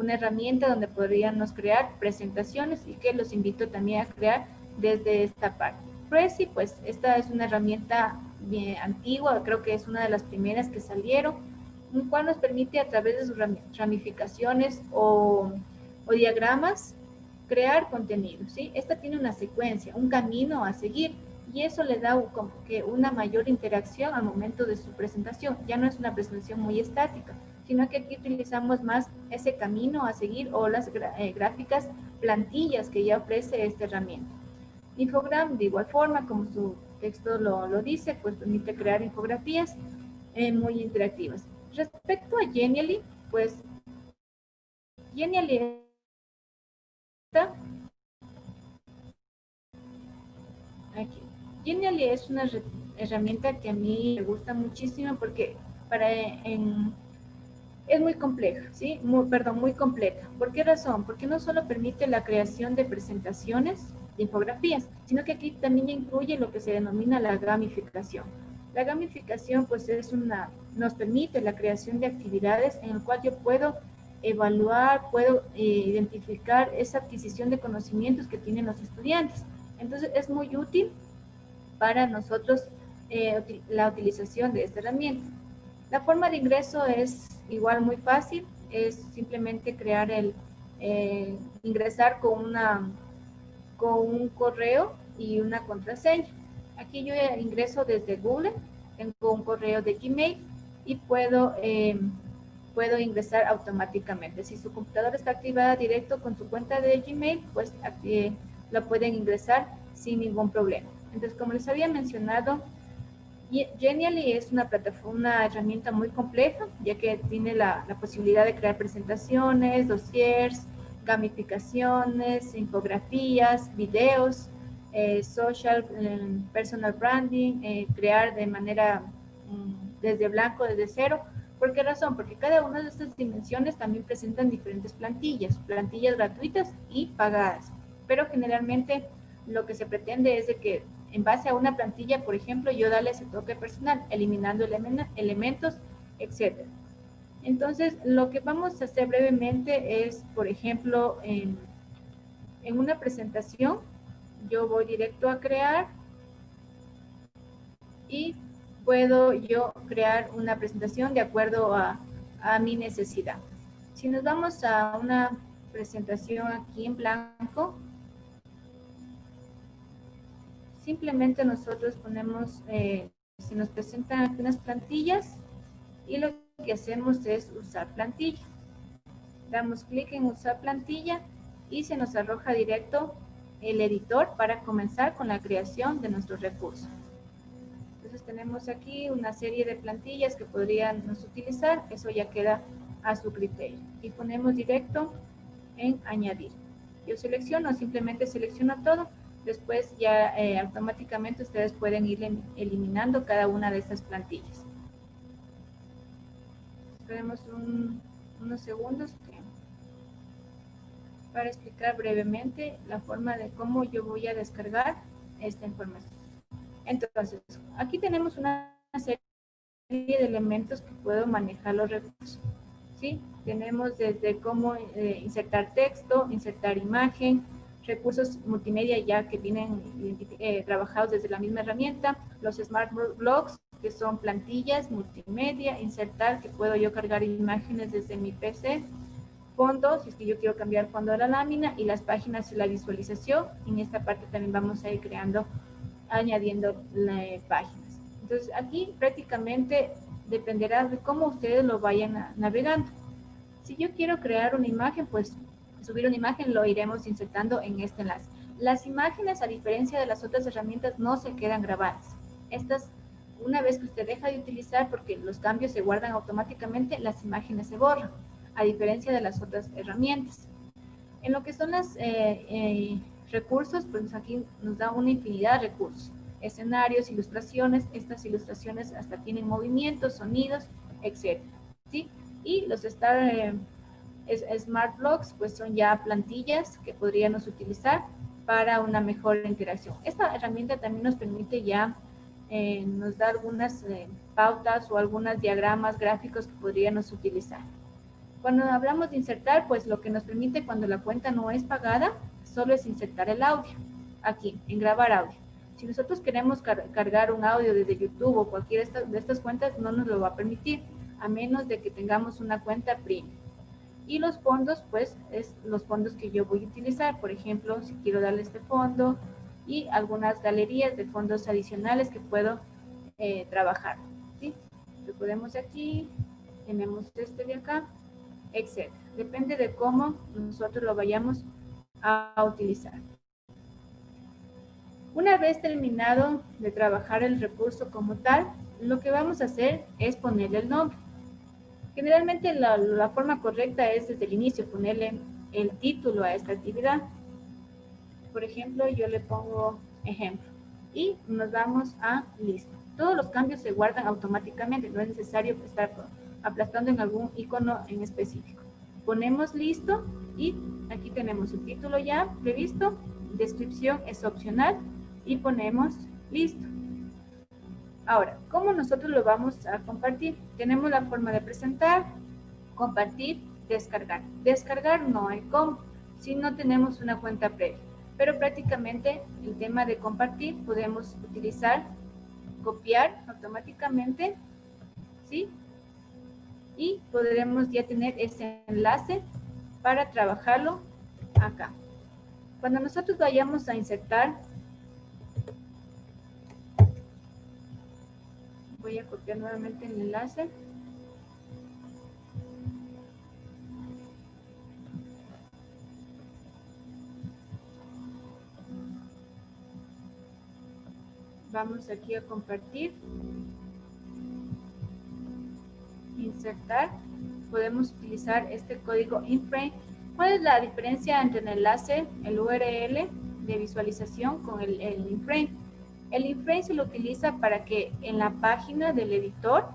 herramienta donde podríamos crear presentaciones y que los invito también a crear desde esta parte. Prezi, pues esta es una herramienta bien antigua, creo que es una de las primeras que salieron, un cual nos permite a través de sus ramificaciones o diagramas crear contenido, ¿sí? Esta tiene una secuencia, un camino a seguir, y eso le da como que una mayor interacción al momento de su presentación. Ya no es una presentación muy estática, sino que aquí utilizamos más ese camino a seguir o las gráficas plantillas que ya ofrece esta herramienta. Infogram, de igual forma, como su texto lo dice, pues permite crear infografías muy interactivas. Respecto a Genially, pues Genially está aquí. Genially es una herramienta que a mí me gusta muchísimo porque es muy compleja, ¿sí? Muy completa. ¿Por qué razón? Porque no solo permite la creación de presentaciones, de infografías, sino que aquí también incluye lo que se denomina la gamificación. La gamificación, pues, nos permite la creación de actividades en el cual yo puedo evaluar, puedo identificar esa adquisición de conocimientos que tienen los estudiantes. Entonces, es muy útil para nosotros la utilización de esta herramienta. La forma de ingreso es igual muy fácil, es simplemente ingresar con un correo y una contraseña. Aquí yo ingreso desde Google, tengo un correo de Gmail y puedo ingresar automáticamente. Si su computadora está activada directo con su cuenta de Gmail, pues la pueden ingresar sin ningún problema. Entonces, como les había mencionado, Genially es una plataforma, una herramienta muy compleja, ya que tiene la posibilidad de crear presentaciones, dossiers, gamificaciones, infografías, videos, social, personal branding, crear de manera desde blanco, desde cero. ¿Por qué razón? Porque cada una de estas dimensiones también presentan diferentes plantillas gratuitas y pagadas, pero generalmente lo que se pretende es de que en base a una plantilla, por ejemplo, yo darle ese toque personal, eliminando elementos, etc. Entonces, lo que vamos a hacer brevemente es, por ejemplo, en una presentación, yo voy directo a crear y puedo yo crear una presentación de acuerdo a mi necesidad. Si nos vamos a una presentación aquí en blanco, simplemente nosotros ponemos, se nos presentan aquí unas plantillas y lo que hacemos es usar plantilla. Damos clic en usar plantilla y se nos arroja directo el editor para comenzar con la creación de nuestros recursos. Entonces tenemos aquí una serie de plantillas que podríamos utilizar, eso ya queda a su criterio. Y ponemos directo en añadir. Yo simplemente selecciono todo. Después ya automáticamente ustedes pueden ir eliminando cada una de estas plantillas. Esperemos unos segundos para explicar brevemente la forma de cómo yo voy a descargar esta información. Entonces, aquí tenemos una serie de elementos que puedo manejar los recursos. ¿Sí? Tenemos desde cómo insertar texto, insertar imagen, recursos multimedia ya que vienen trabajados desde la misma herramienta, los Smart Blocks, que son plantillas multimedia, insertar, que puedo yo cargar imágenes desde mi PC, fondos, si es que yo quiero cambiar fondo de la lámina, y las páginas y la visualización. En esta parte también vamos a ir añadiendo páginas. Entonces, aquí prácticamente dependerá de cómo ustedes lo vayan navegando. Si yo quiero crear una imagen, pues subir una imagen lo iremos insertando en este enlace. Las imágenes, a diferencia de las otras herramientas, no se quedan grabadas. Estas, una vez que usted deja de utilizar, porque los cambios se guardan automáticamente, las imágenes se borran, a diferencia de las otras herramientas. En lo que son los recursos, pues aquí nos da una infinidad de recursos. Escenarios, ilustraciones, estas ilustraciones hasta tienen movimientos, sonidos, etc. ¿Sí? Y los Smart Blocks, pues son ya plantillas que podríamos utilizar para una mejor interacción. Esta herramienta también nos permite nos da algunas pautas o algunos diagramas gráficos que podríamos utilizar. Cuando hablamos de insertar, pues lo que nos permite cuando la cuenta no es pagada, solo es insertar el audio, aquí, en grabar audio. Si nosotros queremos cargar un audio desde YouTube o cualquiera de estas cuentas, no nos lo va a permitir, a menos de que tengamos una cuenta premium. Y los fondos, pues, es los fondos que yo voy a utilizar. Por ejemplo, si quiero darle este fondo y algunas galerías de fondos adicionales que puedo trabajar. ¿Sí? Lo podemos aquí, tenemos este de acá, etc. Depende de cómo nosotros lo vayamos a utilizar. Una vez terminado de trabajar el recurso como tal, lo que vamos a hacer es ponerle el nombre. Generalmente la forma correcta es desde el inicio ponerle el título a esta actividad. Por ejemplo, yo le pongo ejemplo y nos vamos a listo. Todos los cambios se guardan automáticamente, no es necesario estar aplastando en algún icono en específico. Ponemos listo y aquí tenemos el título ya previsto, descripción es opcional y ponemos listo. Ahora, ¿cómo nosotros lo vamos a compartir? Tenemos la forma de presentar, compartir, descargar. Descargar no hay cómo, si no tenemos una cuenta previa. Pero prácticamente el tema de compartir podemos utilizar, copiar automáticamente, ¿sí? Y podremos ya tener ese enlace para trabajarlo acá. Cuando nosotros vayamos a insertar, voy a copiar nuevamente el enlace. Vamos aquí a compartir, insertar, podemos utilizar este código inframe. ¿Cuál es la diferencia entre el enlace, el URL de visualización con el inframe? El inframe se lo utiliza para que en la página del editor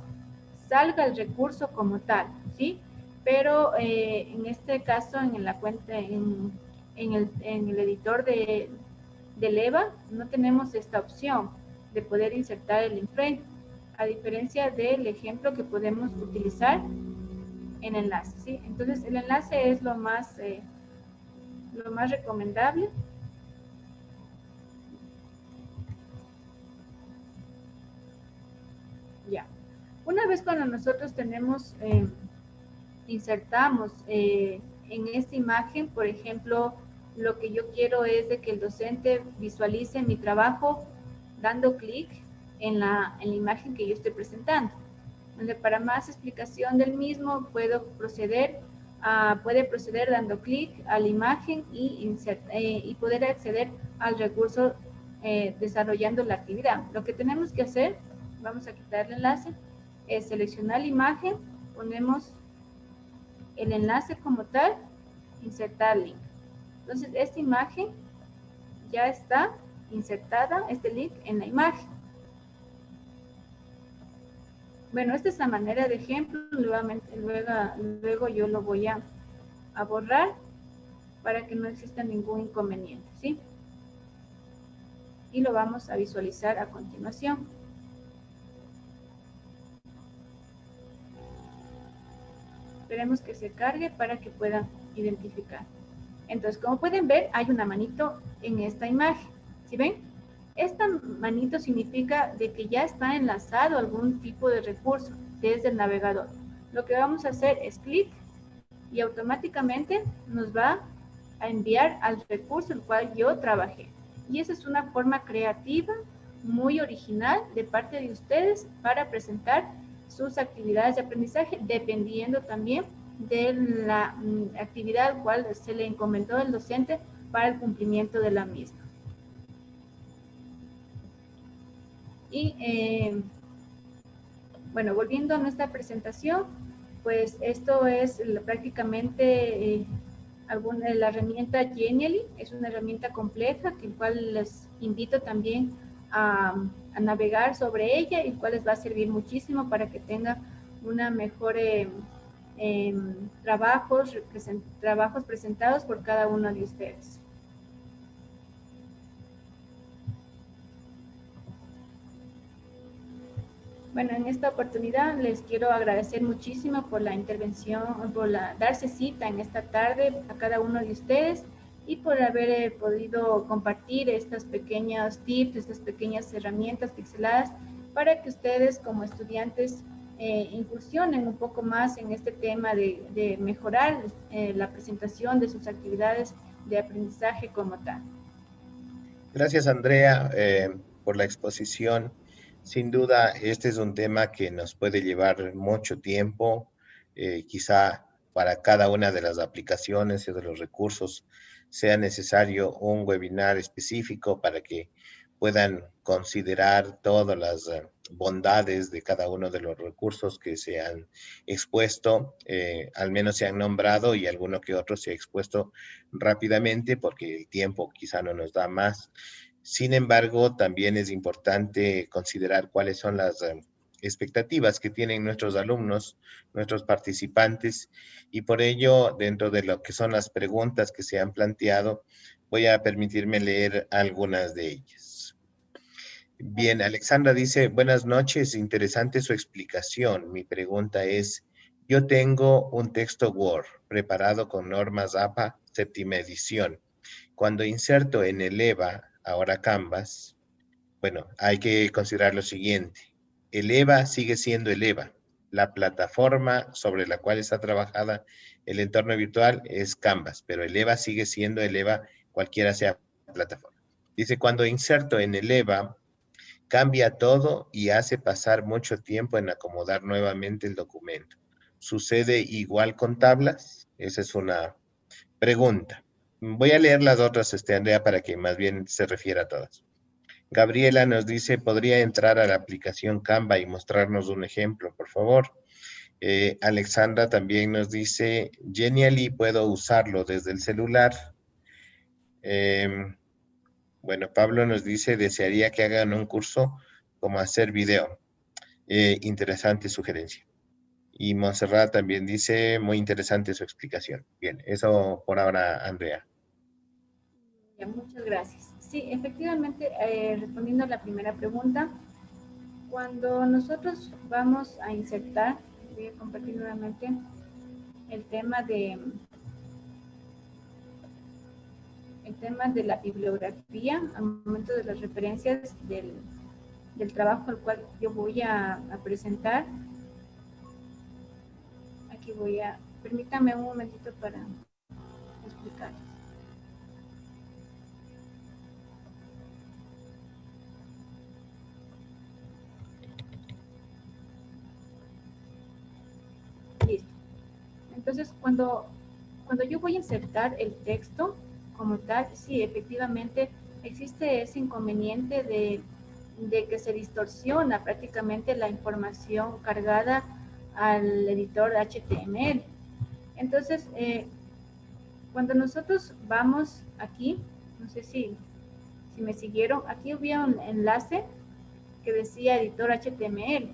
salga el recurso como tal, ¿sí? Pero en este caso, en la cuenta, en el editor del EVA, no tenemos esta opción de poder insertar el inframe, a diferencia del ejemplo que podemos utilizar en enlace, ¿sí? Entonces, el enlace es lo más recomendable. Ya. Una vez cuando nosotros tenemos, insertamos en esta imagen, por ejemplo, lo que yo quiero es de que el docente visualice mi trabajo dando clic en la imagen que yo estoy presentando. Donde para más explicación del mismo puede proceder dando clic a la imagen y poder acceder al recurso desarrollando la actividad. Lo que tenemos que hacer, vamos a quitar el enlace, es seleccionar la imagen, ponemos el enlace como tal, insertar link. Entonces, esta imagen ya está insertada, este link en la imagen. Bueno, esta es la manera de ejemplo. Luego yo lo voy a borrar para que no exista ningún inconveniente, ¿sí? Y lo vamos a visualizar a continuación. Esperemos que se cargue para que puedan identificar. Entonces, como pueden ver, hay una manito en esta imagen. ¿Sí ven? Esta manito significa de que ya está enlazado algún tipo de recurso desde el navegador. Lo que vamos a hacer es clic y automáticamente nos va a enviar al recurso el cual yo trabajé. Y esa es una forma creativa, muy original de parte de ustedes para presentar sus actividades de aprendizaje, dependiendo también de la actividad al cual se le encomendó el docente para el cumplimiento de la misma. Y bueno, volviendo a nuestra presentación, pues esto es prácticamente la herramienta Genially. Es una herramienta compleja, que el cual les invito también a navegar sobre ella, el cual les va a servir muchísimo para que tengan una mejor trabajos presentados por cada uno de ustedes. Bueno, en esta oportunidad les quiero agradecer muchísimo por la intervención, por darse cita en esta tarde a cada uno de ustedes y por haber podido compartir estas pequeñas tips, estas pequeñas herramientas pixeladas para que ustedes como estudiantes incursionen un poco más en este tema de mejorar la presentación de sus actividades de aprendizaje como tal. Gracias, Andrea, por la exposición. Sin duda, este es un tema que nos puede llevar mucho tiempo. Quizá para cada una de las aplicaciones y de los recursos sea necesario un webinar específico para que puedan considerar todas las bondades de cada uno de los recursos que se han expuesto, al menos se han nombrado y alguno que otro se ha expuesto rápidamente porque el tiempo quizá no nos da más. Sin embargo, también es importante considerar cuáles son las expectativas que tienen nuestros alumnos, nuestros participantes, y por ello, dentro de lo que son las preguntas que se han planteado, voy a permitirme leer algunas de ellas. Bien, Alexandra dice, buenas noches, interesante su explicación. Mi pregunta es, yo tengo un texto Word preparado con normas APA, séptima edición. Cuando inserto en el EVA, ahora Canvas, bueno, hay que considerar lo siguiente. El EVA sigue siendo el EVA. La plataforma sobre la cual está trabajada el entorno virtual es Canvas, pero el EVA sigue siendo el EVA, cualquiera sea la plataforma. Dice, cuando inserto en el EVA, cambia todo y hace pasar mucho tiempo en acomodar nuevamente el documento. ¿Sucede igual con tablas? Esa es una pregunta. Voy a leer las otras, Andrea, para que más bien se refiera a todas. Gabriela nos dice, ¿podría entrar a la aplicación Canva y mostrarnos un ejemplo, por favor? Alexandra también nos dice, Genially, puedo usarlo desde el celular. Bueno, Pablo nos dice, desearía que hagan un curso como hacer video. Interesante sugerencia. Y Montserrat también dice, muy interesante su explicación. Bien, eso por ahora, Andrea. Ya, muchas gracias. Sí, efectivamente, respondiendo a la primera pregunta, cuando nosotros vamos a insertar, voy a compartir nuevamente el tema de la bibliografía al momento de las referencias del trabajo al cual yo voy a presentar. Aquí permítame un momentito para explicar. Listo. Entonces, cuando yo voy a insertar el texto como tal, sí, efectivamente existe ese inconveniente de que se distorsiona prácticamente la información cargada al editor HTML. Entonces, cuando nosotros vamos aquí, no sé si me siguieron, aquí había un enlace que decía editor HTML,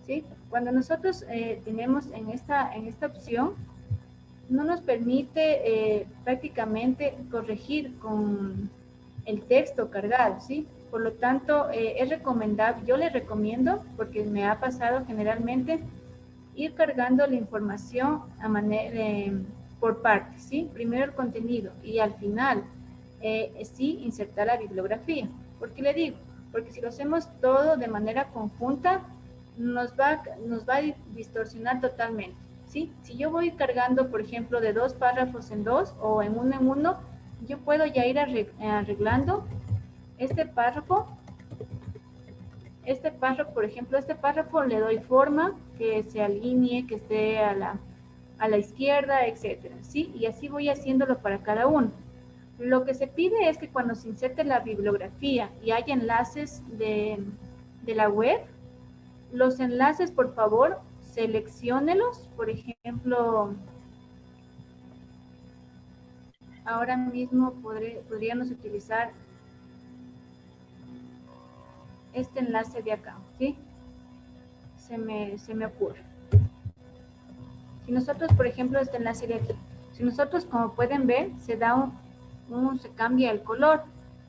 ¿sí? Cuando nosotros tenemos en esta opción, no nos permite prácticamente corregir con el texto cargado, ¿sí? Por lo tanto, es recomendable, yo le recomiendo, porque me ha pasado generalmente, ir cargando la información a manera, por partes, ¿sí? Primero el contenido y al final, sí, insertar la bibliografía. ¿Por qué le digo? Porque si lo hacemos todo de manera conjunta, nos va a distorsionar totalmente, ¿sí? Si yo voy cargando, por ejemplo, de 2 párrafos en 2 o en uno, yo puedo ya ir arreglando este párrafo, por ejemplo, este párrafo le doy forma, que se alinee, que esté a la izquierda, etcétera, ¿sí? Y así voy haciéndolo para cada uno. Lo que se pide es que cuando se inserte la bibliografía y haya enlaces de la web, los enlaces, por favor, selecciónelos. Por ejemplo, ahora mismo podríamos utilizar este enlace de acá, ¿sí? Se me ocurre. Si nosotros, por ejemplo, este enlace de aquí, si nosotros, como pueden ver, se cambia el color,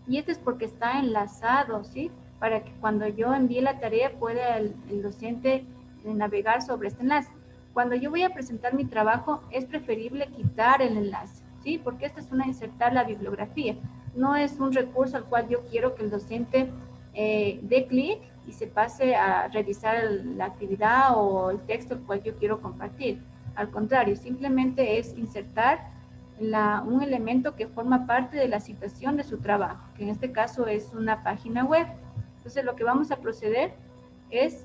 y este es porque está enlazado, ¿sí? Para que cuando yo envíe la tarea pueda el docente navegar sobre este enlace. Cuando yo voy a presentar mi trabajo, es preferible quitar el enlace, ¿sí? Porque esta es insertar la bibliografía. No es un recurso al cual yo quiero que el docente dé clic y se pase a revisar la actividad o el texto el cual yo quiero compartir. Al contrario, simplemente es insertar un elemento que forma parte de la citación de su trabajo, que en este caso es una página web. Entonces, lo que vamos a proceder es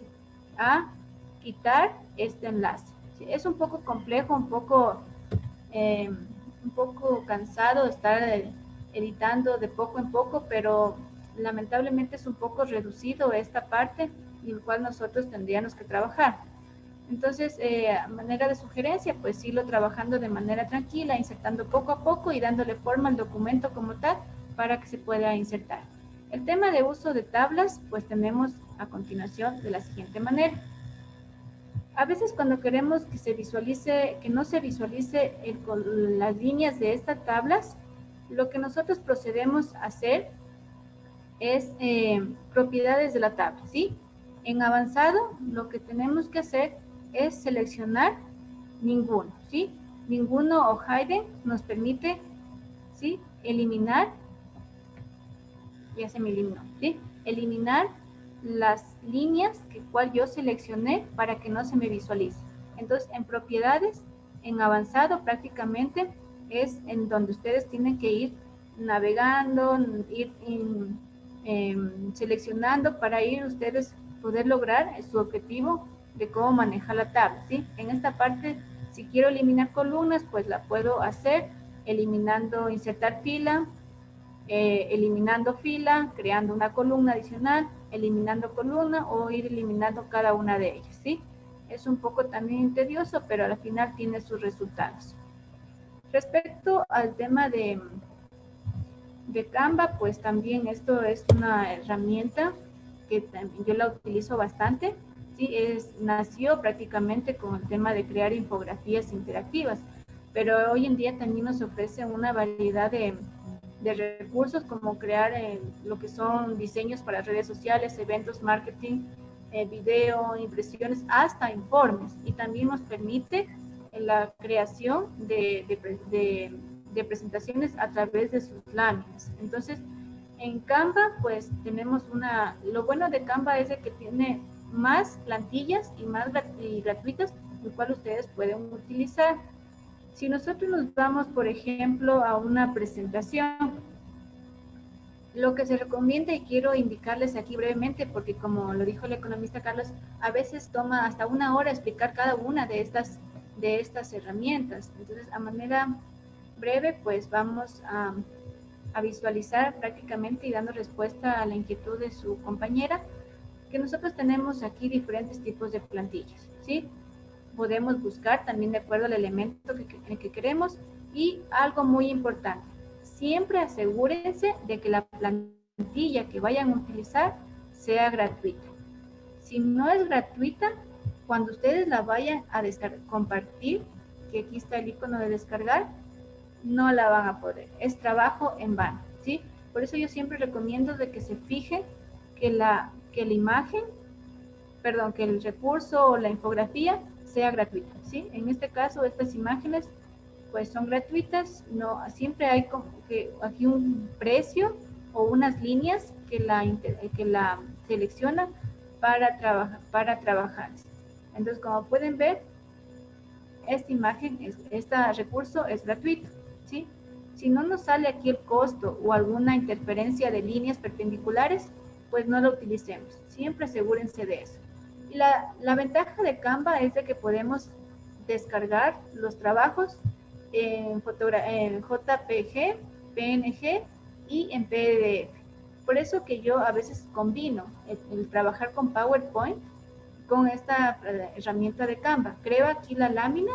a quitar este enlace. Es un poco complejo, un poco cansado de estar editando de poco en poco, pero lamentablemente es un poco reducido esta parte y el cual nosotros tendríamos que trabajar. Entonces, a manera de sugerencia, pues irlo trabajando de manera tranquila, insertando poco a poco y dándole forma al documento como tal para que se pueda insertar. El tema de uso de tablas, pues tenemos a continuación de la siguiente manera. A veces cuando queremos que se visualice, que no se visualice las líneas de estas tablas, lo que nosotros procedemos a hacer es propiedades de la tabla, ¿sí? En avanzado, lo que tenemos que hacer es seleccionar ninguno, ¿sí? Ninguno o hidden nos permite, ¿sí? Eliminar, ya se me eliminó, ¿sí? Eliminar las líneas que cual yo seleccioné para que no se me visualice. Entonces, en propiedades, en avanzado prácticamente es en donde ustedes tienen que ir navegando, ir seleccionando para ir ustedes poder lograr su objetivo de cómo manejar la tabla, ¿sí? En esta parte, si quiero eliminar columnas, pues la puedo hacer eliminando, insertar fila, eliminando fila, creando una columna adicional, eliminando columna o ir eliminando cada una de ellas, ¿sí? Es un poco también tedioso, pero al final tiene sus resultados. Respecto al tema de Canva, pues también esto es una herramienta que también yo la utilizo bastante, ¿sí? Nació prácticamente con el tema de crear infografías interactivas, pero hoy en día también nos ofrece una variedad de recursos como crear lo que son diseños para redes sociales, eventos, marketing, video, impresiones, hasta informes, y también nos permite la creación de presentaciones a través de sus láminas. Entonces, en Canva, pues tenemos lo bueno de Canva es de que tiene más plantillas y más gratuitas, lo cual ustedes pueden utilizar. Si nosotros nos vamos, por ejemplo, a una presentación, lo que se recomienda, y quiero indicarles aquí brevemente, porque como lo dijo el economista Carlos, a veces toma hasta 1 hora explicar cada una de estas herramientas. Entonces, a manera breve, pues vamos a visualizar prácticamente y dando respuesta a la inquietud de su compañera, que nosotros tenemos aquí diferentes tipos de plantillas, ¿sí? Podemos buscar también de acuerdo al elemento que queremos, y algo muy importante, siempre asegúrense de que la plantilla que vayan a utilizar sea gratuita. Si no es gratuita, cuando ustedes la vayan a compartir, que aquí está el icono de descargar, no la van a poder. Es trabajo en vano, ¿sí? Por eso yo siempre recomiendo de que se fijen que la imagen, perdón, que el recurso o la infografía sea gratuita, ¿sí? En este caso, estas imágenes pues son gratuitas, no, siempre hay como que aquí un precio o unas líneas que la seleccionan para trabajar. Entonces, como pueden ver, esta imagen, este recurso es gratuito, ¿sí? Si no nos sale aquí el costo o alguna interferencia de líneas perpendiculares, pues no lo utilicemos. Siempre asegúrense de eso. Y la ventaja de Canva es de que podemos descargar los trabajos en JPG, PNG y en PDF. Por eso que yo a veces combino el trabajar con PowerPoint con esta herramienta de Canva. Creo aquí la lámina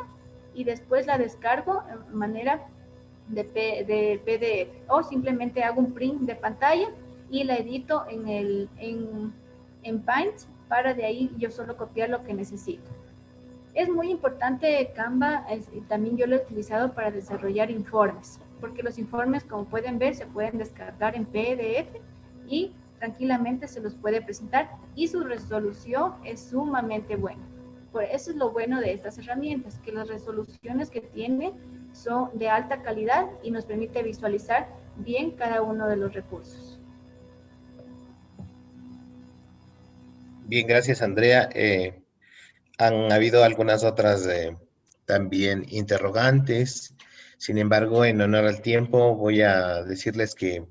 y después la descargo en manera de PDF, o simplemente hago un print de pantalla y la edito en Paint para de ahí yo solo copiar lo que necesito. Es muy importante Canva, también yo lo he utilizado para desarrollar informes, porque los informes, como pueden ver, se pueden descargar en PDF y tranquilamente se los puede presentar, y su resolución es sumamente buena. Por eso es lo bueno de estas herramientas, que las resoluciones que tiene son de alta calidad y nos permite visualizar bien cada uno de los recursos. Bien, gracias, Andrea. Han habido algunas otras también interrogantes. Sin embargo, en honor al tiempo, voy a decirles que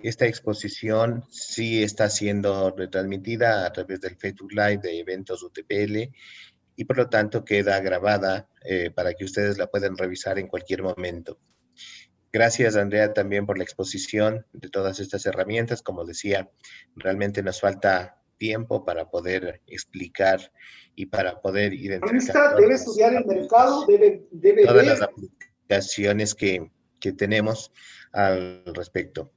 esta exposición sí está siendo retransmitida a través del Facebook Live de Eventos UTPL, y por lo tanto queda grabada para que ustedes la puedan revisar en cualquier momento. Gracias, Andrea, también por la exposición de todas estas herramientas. Como decía, realmente nos falta tiempo para poder explicar y para poder identificar Analista debe estudiar el mercado, debe todas las ver. aplicaciones que tenemos al respecto.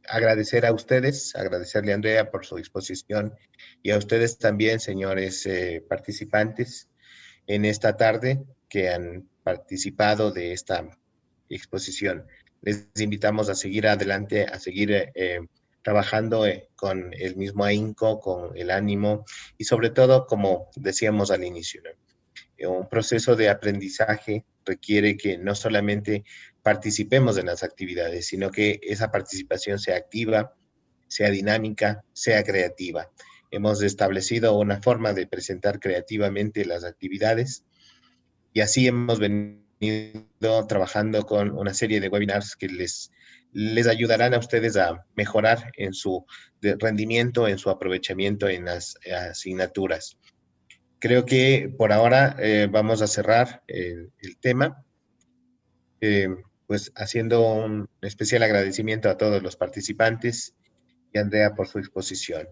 Agradecer a ustedes, agradecerle a Andrea por su exposición y a ustedes también, señores participantes, en esta tarde que han participado de esta exposición. Les invitamos a seguir adelante, a seguir trabajando con el mismo ahínco, con el ánimo y sobre todo, como decíamos al inicio, ¿no? Un proceso de aprendizaje requiere que no solamente participemos en las actividades, sino que esa participación sea activa, sea dinámica, sea creativa. Hemos establecido una forma de presentar creativamente las actividades y así hemos venido trabajando con una serie de webinars que les ayudarán a ustedes a mejorar en su rendimiento, en su aprovechamiento en las asignaturas. Creo que por ahora vamos a cerrar el tema, pues haciendo un especial agradecimiento a todos los participantes y a Andrea por su exposición.